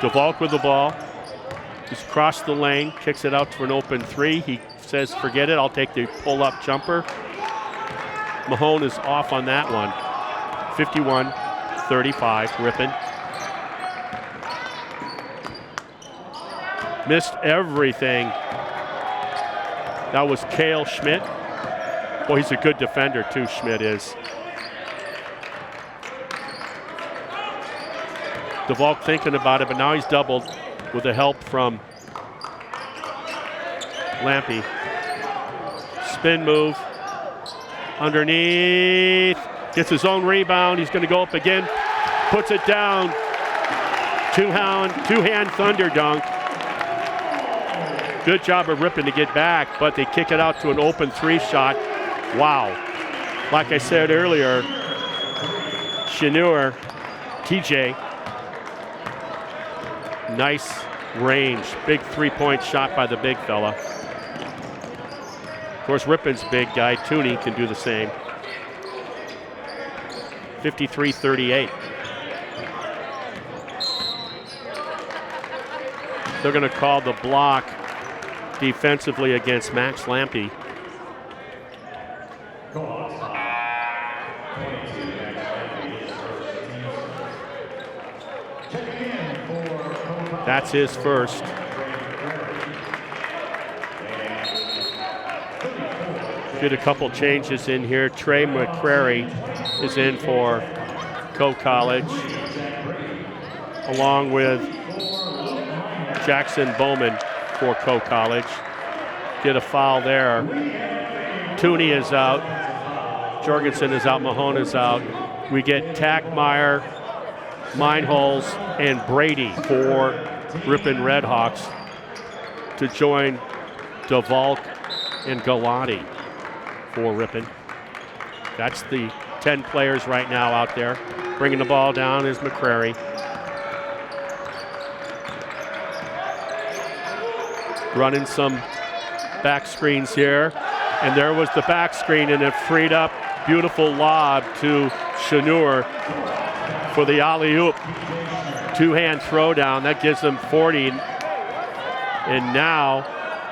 DeVault with the ball. He's crossed the lane, kicks it out for an open three. He says, forget it, I'll take the pull-up jumper. Mahone is off on that one. 51-35, Ripon. Missed everything. That was Cale Schmidt. Boy, he's a good defender too, Schmidt is. DeVault thinking about it, but now he's doubled with the help from Lampy. Spin move. Underneath. Gets his own rebound. He's going to go up again. Puts it down. Two-hand thunder dunk. Good job of Ripon to get back, but they kick it out to an open three shot. Wow. Like I said earlier, Cheneur, TJ, nice range. Big three-point shot by the big fella. Of course, Ripon's big guy, Tooney, can do the same. 53-38. They're going to call the block defensively against Max Lampy. That's his first. Did a couple changes in here. Trey McCrary is in for Co-College, along with Jackson Bowman for Co-College. Get a foul there. Tooney is out. Jorgensen is out. Mahone is out. We get Tackmeyer, Meinholz, and Brady for Ripon Redhawks to join DeValk and Galati for Ripon. That's the 10 players right now out there. Bringing the ball down is McCrary. Running some back screens here. And there was the back screen, and it freed up. Beautiful lob to Shanur for the alley-oop. Two-hand throwdown. That gives them 40. And now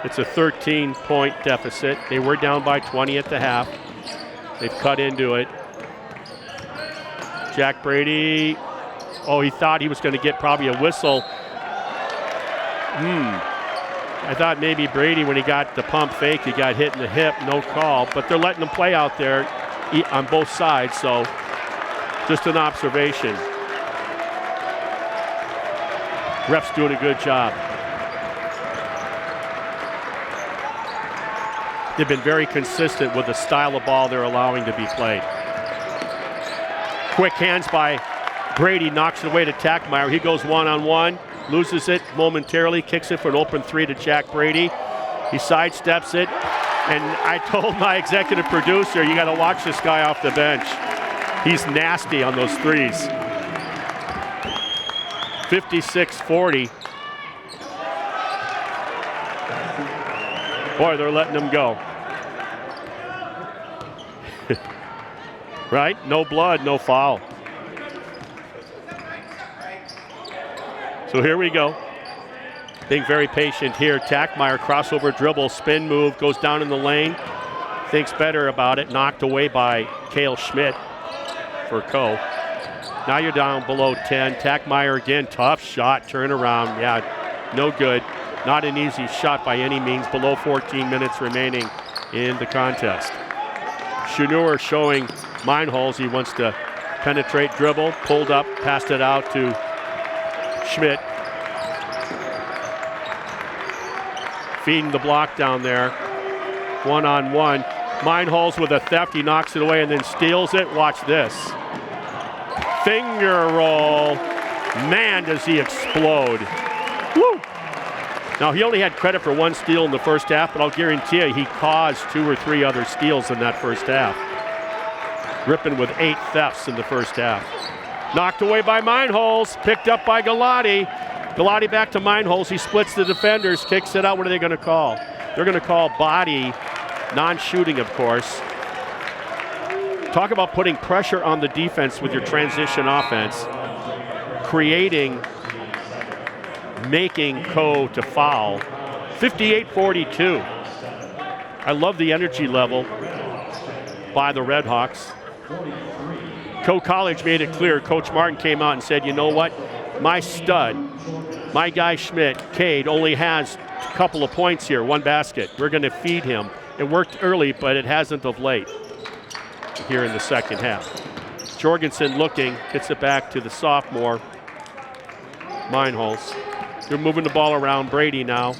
it's a 13-point deficit. They were down by 20 at the half. They've cut into it. Jack Brady, he thought he was going to get probably a whistle. I thought maybe Brady, when he got the pump fake, he got hit in the hip, no call. But they're letting him play out there on both sides, so just an observation. Ref's doing a good job. They've been very consistent with the style of ball they're allowing to be played. Quick hands by Brady, knocks it away to Tackmeyer. He goes one-on-one, loses it momentarily, kicks it for an open three to Jack Brady. He sidesteps it, and I told my executive producer, you got to watch this guy off the bench. He's nasty on those threes. 56-40. Boy, they're letting him go. Right? No blood, no foul. So here we go. Being very patient here. Tackmeyer, crossover dribble, spin move, goes down in the lane. Thinks better about it. Knocked away by Cale Schmidt for Co. Now you're down below 10. Tackmeyer again, tough shot, turn around. Yeah, no good. Not an easy shot by any means. Below 14 minutes remaining in the contest. Shanur showing Meinholz he wants to penetrate, dribble, pulled up, passed it out to Schmidt. Feeding the block down there. One-on-one. Meinholz with a theft. He knocks it away and then steals it. Watch this. Finger roll. Man, does he explode. Woo! Now, he only had credit for one steal in the first half, but I'll guarantee you he caused 2 or 3 other steals in that first half. Ripon with 8 thefts in the first half. Knocked away by Meinholz, picked up by Galati. Galati back to Meinholz. He splits the defenders, kicks it out. What are they going to call? They're going to call body, non-shooting, of course. Talk about putting pressure on the defense with your transition offense, making Co to foul. 58-42. I love the energy level by the Redhawks. Co-College made it clear. Coach Martin came out and said, you know what? My stud, my guy Schmidt, Cade, only has a couple of points here, 1 basket. We're going to feed him. It worked early, but it hasn't of late here in the second half. Jorgensen looking, gets it back to the sophomore, Meinholz. They're moving the ball around. Brady now.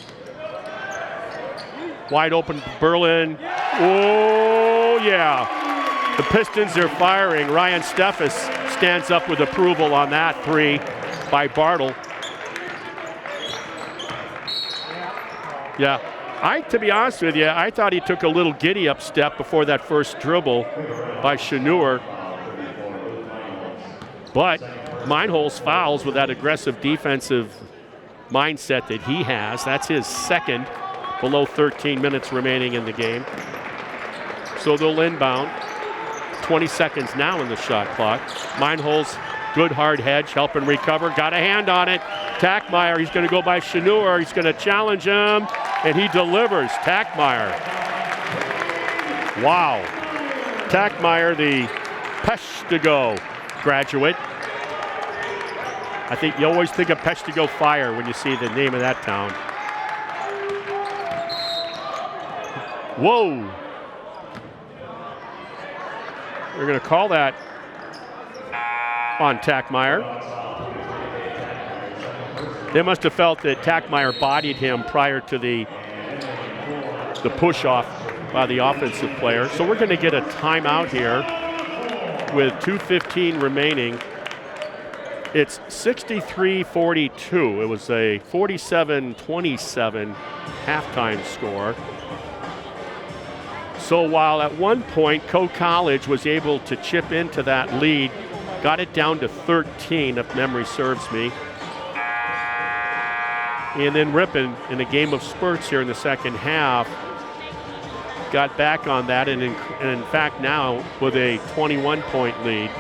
Wide open Berlin. Oh, yeah. The Pistons are firing. Ryan Steffes stands up with approval on that 3 by Bartle. Yeah. To be honest with you, I thought he took a little giddy-up step before that first dribble by Shanur. But Meinholz fouls with that aggressive defensive mindset that he has. That's his second, below 13 minutes remaining in the game. So they'll inbound. 20 seconds now in the shot clock. Meinholz, good hard hedge, helping recover. Got a hand on it. Tackmeyer, he's going to go by Shanur. He's going to challenge him, and he delivers. Tackmeyer. Wow. Tackmeyer, the Peshtigo graduate. I think you always think of Peshtigo Fire when you see the name of that town. Whoa. We're going to call that on Tackmeyer. They must have felt that Tackmeyer bodied him prior to the push-off by the offensive player. So we're going to get a timeout here with 2:15 remaining. It's 63-42. It was a 47-27 halftime score. So while at one point Coe College was able to chip into that lead, got it down to 13 if memory serves me. And then Ripon, in a game of spurts here in the second half, got back on that, and in fact now with a 21-point lead.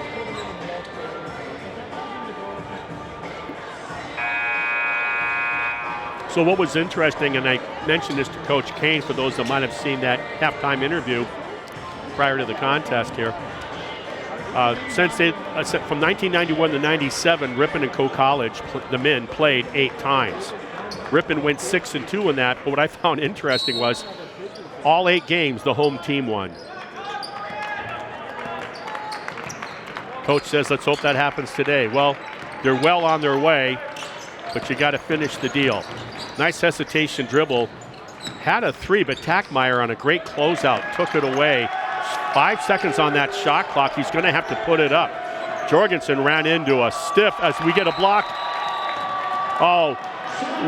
So what was interesting, and I mentioned this to Coach Kane for those that might have seen that halftime interview prior to the contest here. From 1991 to 97, Ripon and Coe College, the men, played 8 times. Ripon went 6-2 in that, but what I found interesting was all 8 games, the home team won. Coach says, let's hope that happens today. Well, they're well on their way, but you got to finish the deal. Nice hesitation dribble. Had a 3, but Tackmeyer on a great closeout took it away. 5 seconds on that shot clock. He's going to have to put it up. Jorgensen ran into a stiff as we get a block. Oh,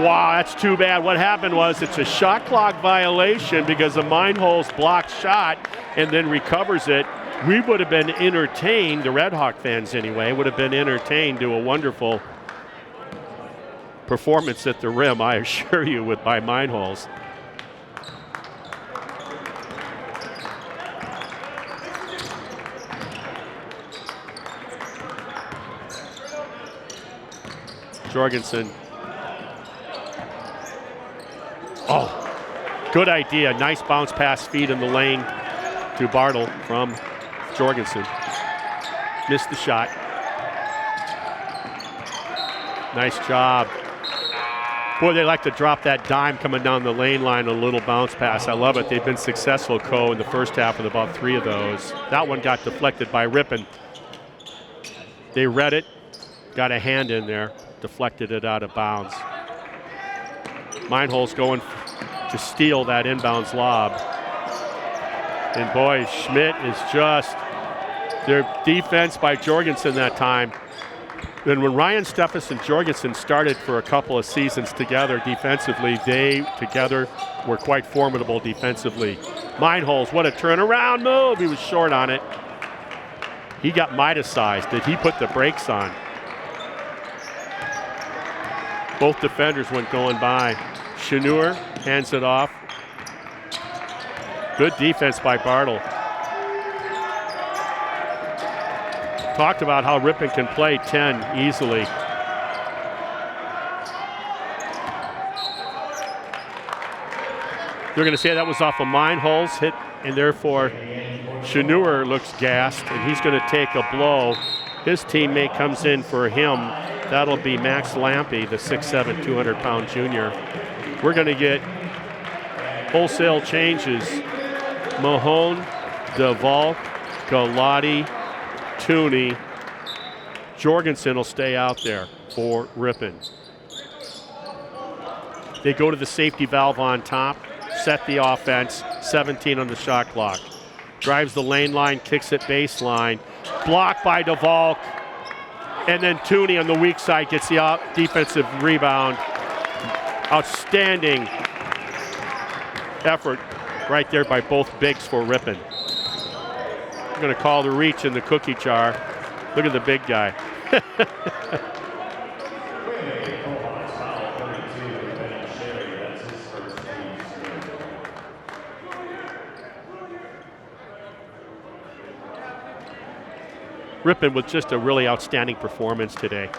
wow, that's too bad. What happened was it's a shot clock violation because the Meinholz blocked shot and then recovers it. We would have been entertained, the Redhawk fans anyway, would have been entertained to a wonderful performance at the rim, I assure you, by Meinholz. Jorgensen. Oh, good idea. Nice bounce pass feed in the lane to Bartle from Jorgensen. Missed the shot. Nice job. Boy, they like to drop that dime coming down the lane line, a little bounce pass. I love it. They've been successful, Coe, in the first half with about 3 of those. That one got deflected by Ripon. They read it, got a hand in there, deflected it out of bounds. Meinholz going to steal that inbounds lob. And boy, Schmidt is just, their defense by Jorgensen that time. Then when Ryan Steffes and Jorgensen started for a couple of seasons together defensively, they together were quite formidable defensively. Meinholz, what a turnaround move. He was short on it. He got Midas-sized. Did he put the brakes on? Both defenders went going by. Chanur hands it off. Good defense by Bartle. Talked about how Ripon can play 10 easily. They're going to say that was off a Meinholz hit, and therefore Chanur looks gassed, and he's going to take a blow. His teammate comes in for him. That'll be Max Lampe, the 6'7", 200-pound junior. We're going to get wholesale changes. Mahone, DeValk, Galati, Tooney. Jorgensen will stay out there for Ripon. They go to the safety valve on top, set the offense, 17 on the shot clock. Drives the lane line, kicks it baseline. Blocked by DeValk. And then Tooney on the weak side gets the defensive rebound. Outstanding effort right there by both bigs for Ripon. I'm going to call the reach in the cookie jar. Look at the big guy. Ripon with just a really outstanding performance today.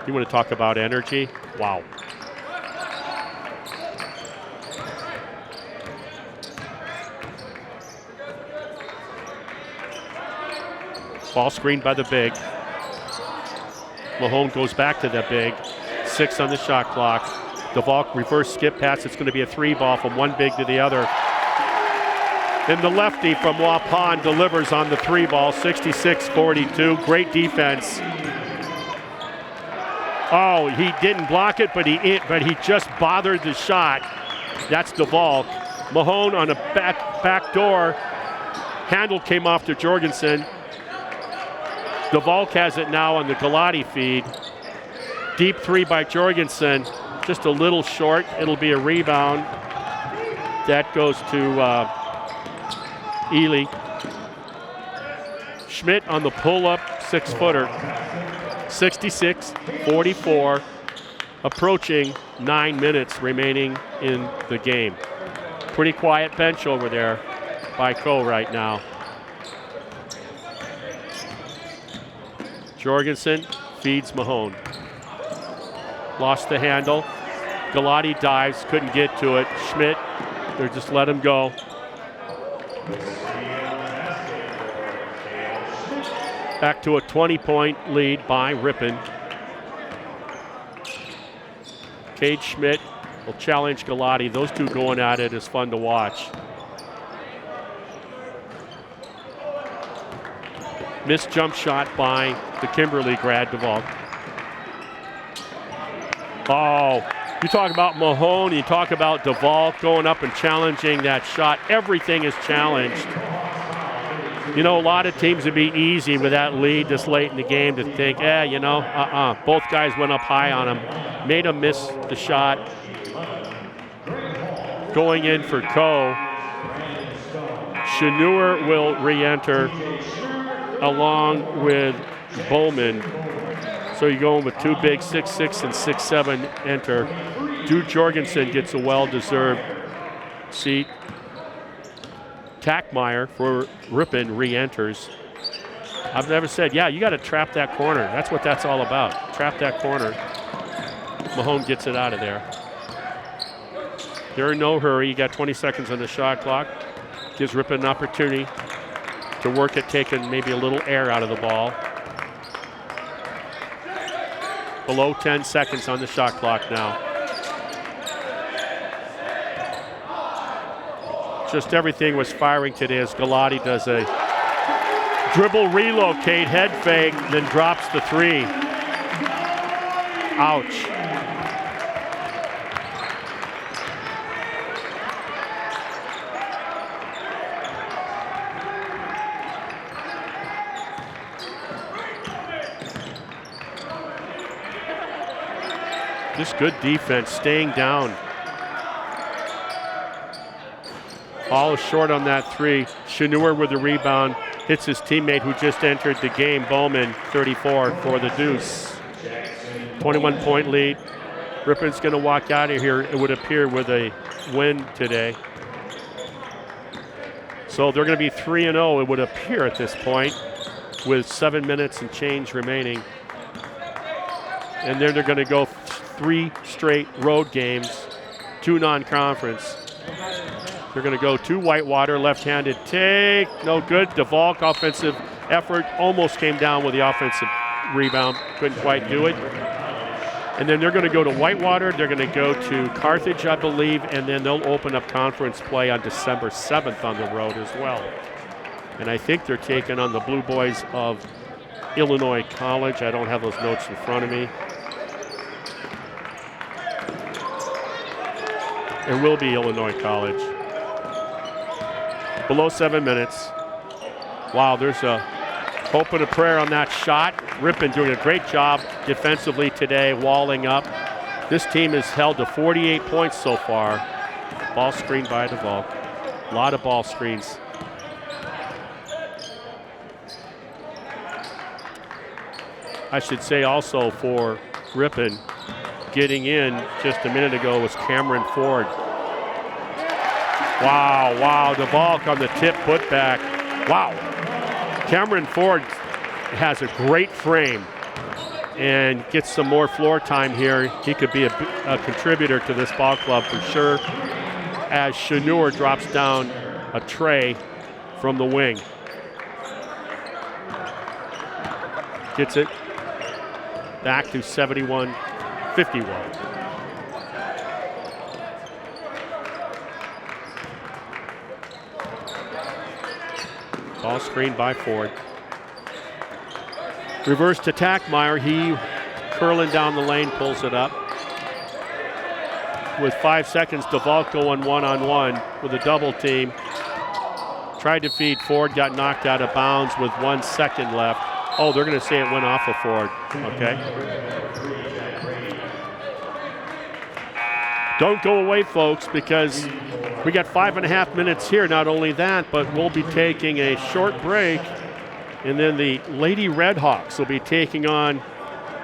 You want to talk about energy? Wow. Ball screened by the big. Mahone goes back to the big. 6 on the shot clock. DeValk reverse skip pass. It's going to be a 3 ball from one big to the other. And the lefty from Waupun delivers on the 3 ball, 66-42. Great defense. Oh, he didn't block it, but he just bothered the shot. That's DeValk. Mahone on a back door. Handle came off to Jorgensen. DeValk has it now on the Galati feed. Deep 3 by Jorgensen, just a little short. It'll be a rebound. That goes to Ely. Schmidt on the pull-up 6-footer. 66-44, approaching 9 minutes remaining in the game. Pretty quiet bench over there by Coe right now. Jorgensen feeds Mahone. Lost the handle. Galati dives, couldn't get to it. Schmidt, they just let him go. Back to a 20-point lead by Ripon. Cade Schmidt will challenge Galati. Those two going at it is fun to watch. Missed jump shot by the Kimberly grad DeValk. Oh, you talk about Mahone, you talk about DeValk going up and challenging that shot. Everything is challenged. You know, a lot of teams would be easy with that lead this late in the game to think, both guys went up high on him, made him miss the shot. Going in for Coe. Cheneur will re-enter along with Bowman. So you're going with 2 big, 6'6" and 6'7" enter. Dude Jorgensen gets a well-deserved seat. Tackmeyer for Ripon re-enters. I've never said, you got to trap that corner. That's what that's all about. Trap that corner. Mahone gets it out of there. They're in no hurry. You got 20 seconds on the shot clock. Gives Ripon an opportunity to work at taking maybe a little air out of the ball. Below 10 seconds on the shot clock now. Just everything was firing today as Galati does a dribble relocate, head fake, then drops the 3. Ouch. Just good defense, staying down. All is short on that 3. Cheneur with the rebound, hits his teammate who just entered the game, Bowman, 34 for the Deuce. 21-point lead. Ripon's going to walk out of here, it would appear, with a win today. So they're going to be 3-0, it would appear at this point, with 7 minutes and change remaining. And then they're going to go 3 straight road games, 2 non-conference. They're going to go to Whitewater, left-handed take, no good. DeValk offensive effort, almost came down with the offensive rebound, couldn't quite do it. And then they're going to go to Whitewater, they're going to go to Carthage, I believe, and then they'll open up conference play on December 7th on the road as well. And I think they're taking on the Blue Boys of Illinois College. I don't have those notes in front of me. It will be Illinois College. Below 7 minutes. Wow, there's a hope and a prayer on that shot. Ripon doing a great job defensively today, walling up. This team has held to 48 points so far. Ball screened by DeValk. A lot of ball screens. I should say also for Ripon, getting in just a minute ago was Cameron Ford. Wow, DeValk on the tip putback. Wow. Cameron Ford has a great frame and gets some more floor time here. He could be a contributor to this ball club for sure, as Cheneur drops down a tray from the wing. Gets it. back to 71-51. Ball screened by Ford. Reverse to Tackmeyer. He curling down the lane, pulls it up. With 5 seconds, DeVault going one-on-one with a double team. Tried to feed Ford, got knocked out of bounds with 1 second left. Oh, they're going to say it went off of Ford. Okay. Don't go away, folks, because we got 5.5 minutes here. Not only that, but we'll be taking a short break, and then the Lady Redhawks will be taking on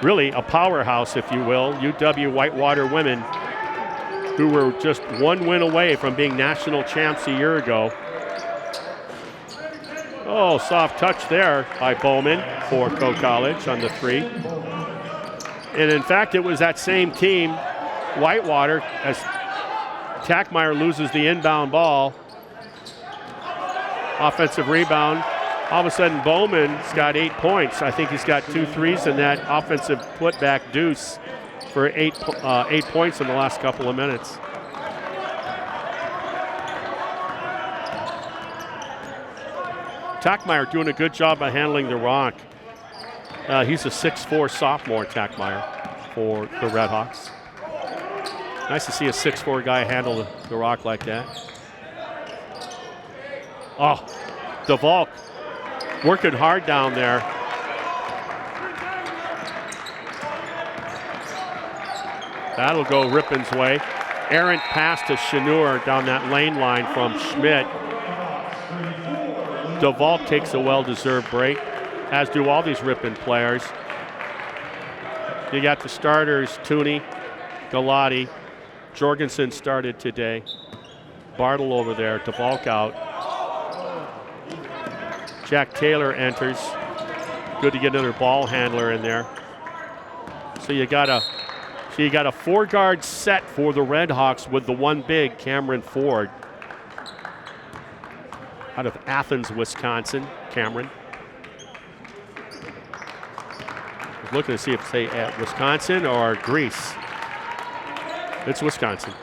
really a powerhouse, if you will, UW Whitewater women, who were just 1 win away from being national champs a year ago. Oh, soft touch there by Bowman for Coe College on the 3. And in fact, it was that same team, Whitewater, as Tackmeyer loses the inbound ball. Offensive rebound. All of a sudden, Bowman's got 8 points. I think he's got 2 threes in that offensive putback deuce for 8 points in the last couple of minutes. Tackmeyer doing a good job of handling the rock. He's a 6'4" sophomore, Tackmeyer, for the Redhawks. Nice to see a 6'4" guy handle the rock like that. Oh, DeVault working hard down there. That'll go Ripon's way. Errant pass to Chenur down that lane line from Schmidt. DeVault takes a well-deserved break, as do all these Ripon players. You got the starters, Tooney, Galati. Jorgensen started today. Bartle over there, DeVault out. Jack Taylor enters. Good to get another ball handler in there. So you got a 4-guard set for the Redhawks with the 1 big, Cameron Ford. Out of Athens, Wisconsin, Cameron. I was looking to see if it's at Wisconsin or Greece. It's Wisconsin.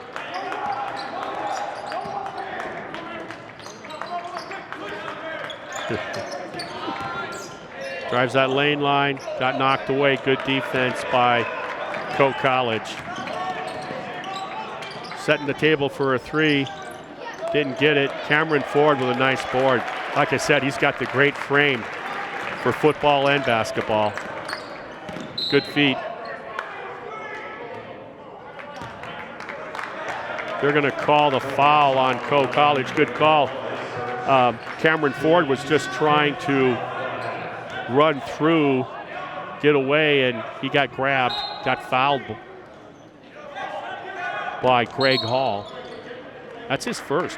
Drives that lane line, got knocked away. Good defense by Coe College. Setting the table for a 3. Didn't get it. Cameron Ford with a nice board. Like I said, he's got the great frame for football and basketball. Good feet. They're going to call the foul on Coe College. Good call. Cameron Ford was just trying to run through, get away, and he got grabbed, got fouled by Greg Hall. That's his first.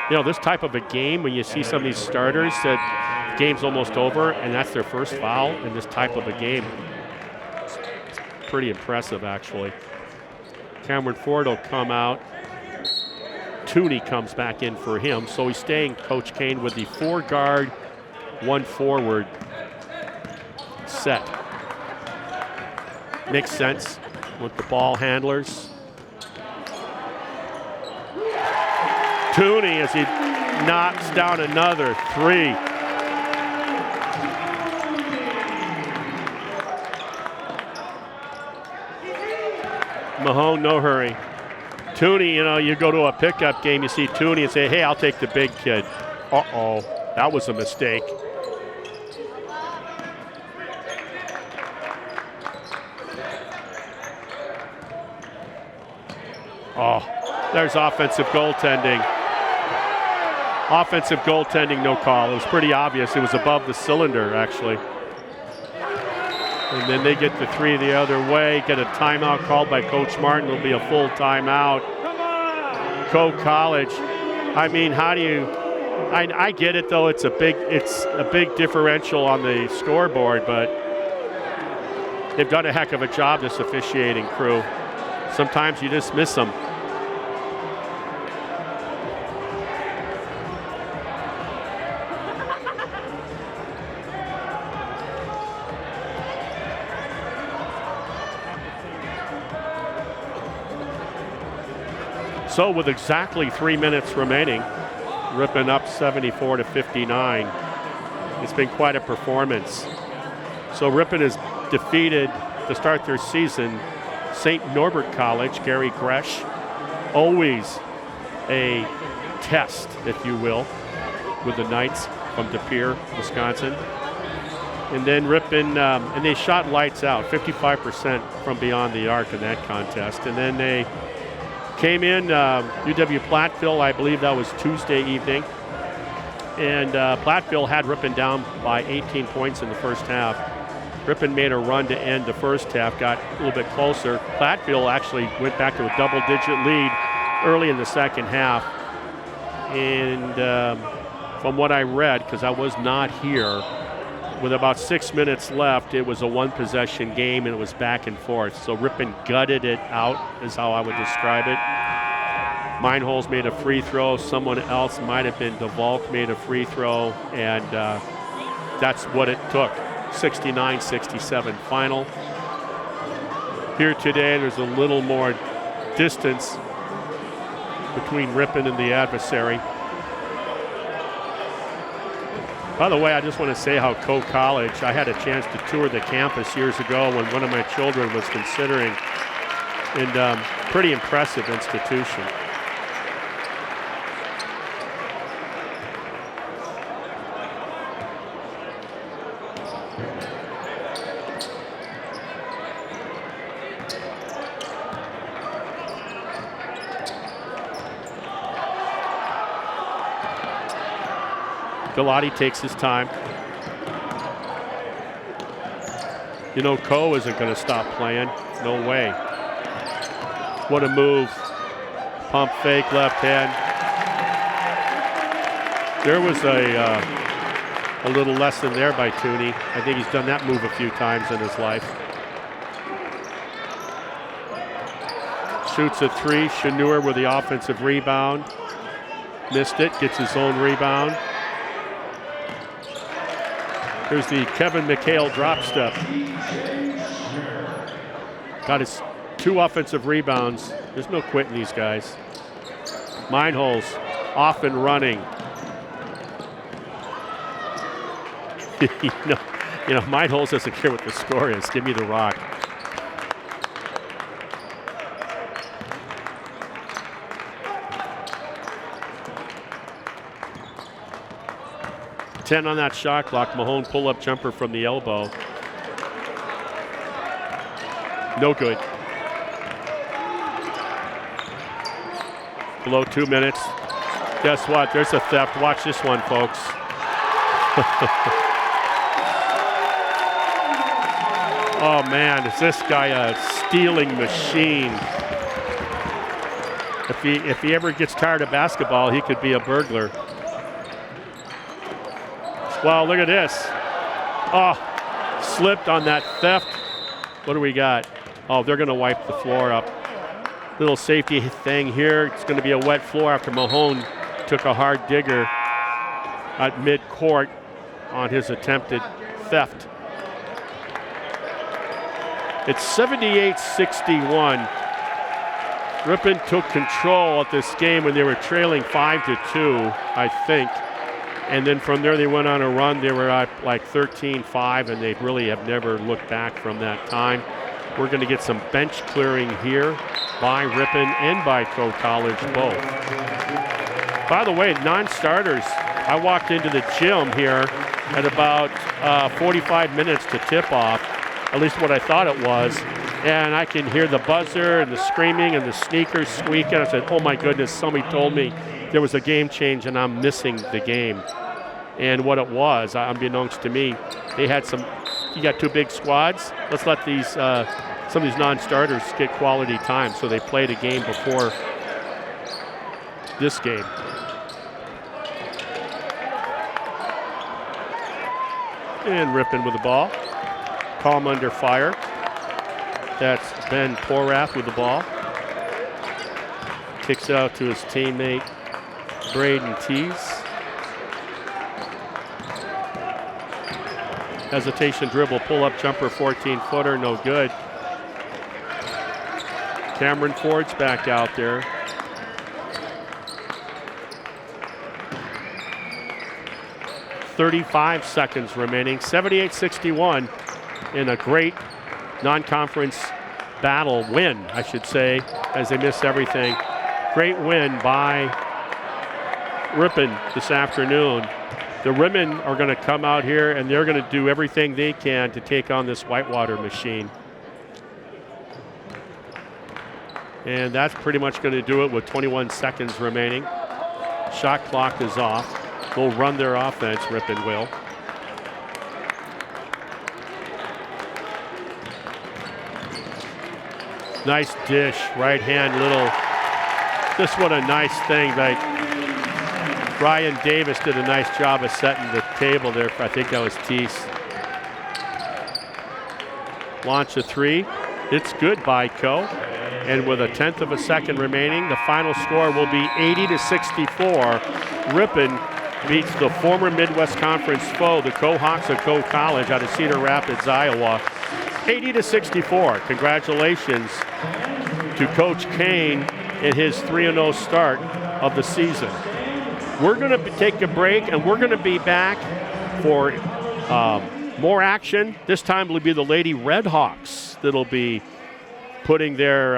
You know, this type of a game, when you see some of these starters that the game's almost over and that's their first foul in this type of a game, it's pretty impressive, actually. Cameron Ford will come out. Tooney comes back in for him. So he's staying, Coach Kane, with the 4-guard, 1 forward set. Makes sense with the ball handlers. Tooney as he knocks down another 3. Mahone, no hurry. Tooney, you know, you go to a pickup game, you see Tooney and say, hey, I'll take the big kid. Uh-oh, that was a mistake. Oh, there's offensive goaltending. Offensive goaltending, no call. It was pretty obvious. It was above the cylinder, actually. And then they get the 3 the other way, get a timeout called by Coach Martin. It'll be a full timeout. Coe College. I mean, how do you? I get it though. It's a big differential on the scoreboard, but they've done a heck of a job, this officiating crew. Sometimes you just miss them. So with exactly 3 minutes remaining, Ripon up 74-59. It's been quite a performance. So Ripon has defeated, to start their season, St. Norbert College, Gary Gresh. Always a test, if you will, with the Knights from De Pere, Wisconsin. And then Ripon, and they shot lights out, 55% from beyond the arc in that contest. And then they came in, UW Platteville, I believe that was Tuesday evening. And Platteville had Ripon down by 18 points in the first half. Ripon made a run to end the first half, got a little bit closer. Platteville actually went back to a double-digit lead early in the second half. And from what I read, because I was not here, with about 6 minutes left, it was a one-possession game, and it was back and forth. So Ripon gutted it out, is how I would describe it. Meinholz made a free throw. Someone else might have been DeValk made a free throw, and that's what it took. 69-67 final. Here today, there's a little more distance between Ripon and the adversary. By the way, I just want to say how Coe College, I had a chance to tour the campus years ago when one of my children was considering, and pretty impressive institution. Galati takes his time. You know, Coe isn't going to stop playing. No way. What a move. Pump fake, left hand. There was a little lesson there by Tooney. I think he's done that move a few times in his life. Shoots a three. Cheneur with the offensive rebound. Missed it, gets his own rebound. Here's the Kevin McHale drop step. Got his 2 offensive rebounds. There's no quitting these guys. Meinholz off and running. you know, Meinholz doesn't care what the score is. Give me the rock. Ten on that shot clock. Mahone pull-up jumper from the elbow. No good. Below 2 minutes. Guess what? There's a theft. Watch this one, folks. Oh, man, is this guy a stealing machine? If he ever gets tired of basketball, he could be a burglar. Wow, look at this. Oh, slipped on that theft. What do we got? Oh, they're going to wipe the floor up. Little safety thing here. It's going to be a wet floor after Mahone took a hard digger at mid-court on his attempted theft. It's 78-61. Ripon took control of this game when they were trailing 5-2, I think. And then from there, they went on a run. They were at like 13-5, and they really have never looked back from that time. We're going to get some bench clearing here by Ripon and by Coe College both. By the way, non-starters, I walked into the gym here at about 45 minutes to tip-off, at least what I thought it was, and I can hear the buzzer and the screaming and the sneakers squeaking. I said, oh my goodness, somebody told me there was a game change and I'm missing the game. And what it was, unbeknownst to me, they had you got 2 big squads. Let's let these some of these non-starters get quality time, so they played a game before this game. And Ripon with the ball. Calm under fire. That's Ben Porath with the ball. Kicks out to his teammate, Braden Tees. Hesitation dribble, pull-up jumper, 14-footer, no good. Cameron Ford's back out there. 35 seconds remaining. 78-61 in a great non-conference battle win, I should say, as they miss everything. Great win by Ripon this afternoon. The women are going to come out here and they're going to do everything they can to take on this Whitewater machine. And that's pretty much going to do it with 21 seconds remaining. Shot clock is off. They'll run their offense, Ripon will. Nice dish, right hand, little. Just what a nice thing. Like Brian Davis did a nice job of setting the table there. I think that was Teese. Launch a three. It's good by Co. And with a 1/10 of a second remaining, the final score will be 80-64. Ripon beats the former Midwest Conference foe, the Coehawks of Co College out of Cedar Rapids, Iowa, 80-64. Congratulations to Coach Kane in his 3-0 start of the season. We're going to take a break, and we're going to be back for more action. This time will be the Lady Redhawks that'll be putting their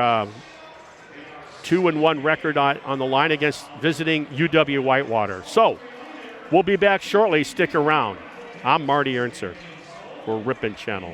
2-1 record on the line against visiting UW Whitewater. So we'll be back shortly. Stick around. I'm Marty Ernser for Ripon Channel.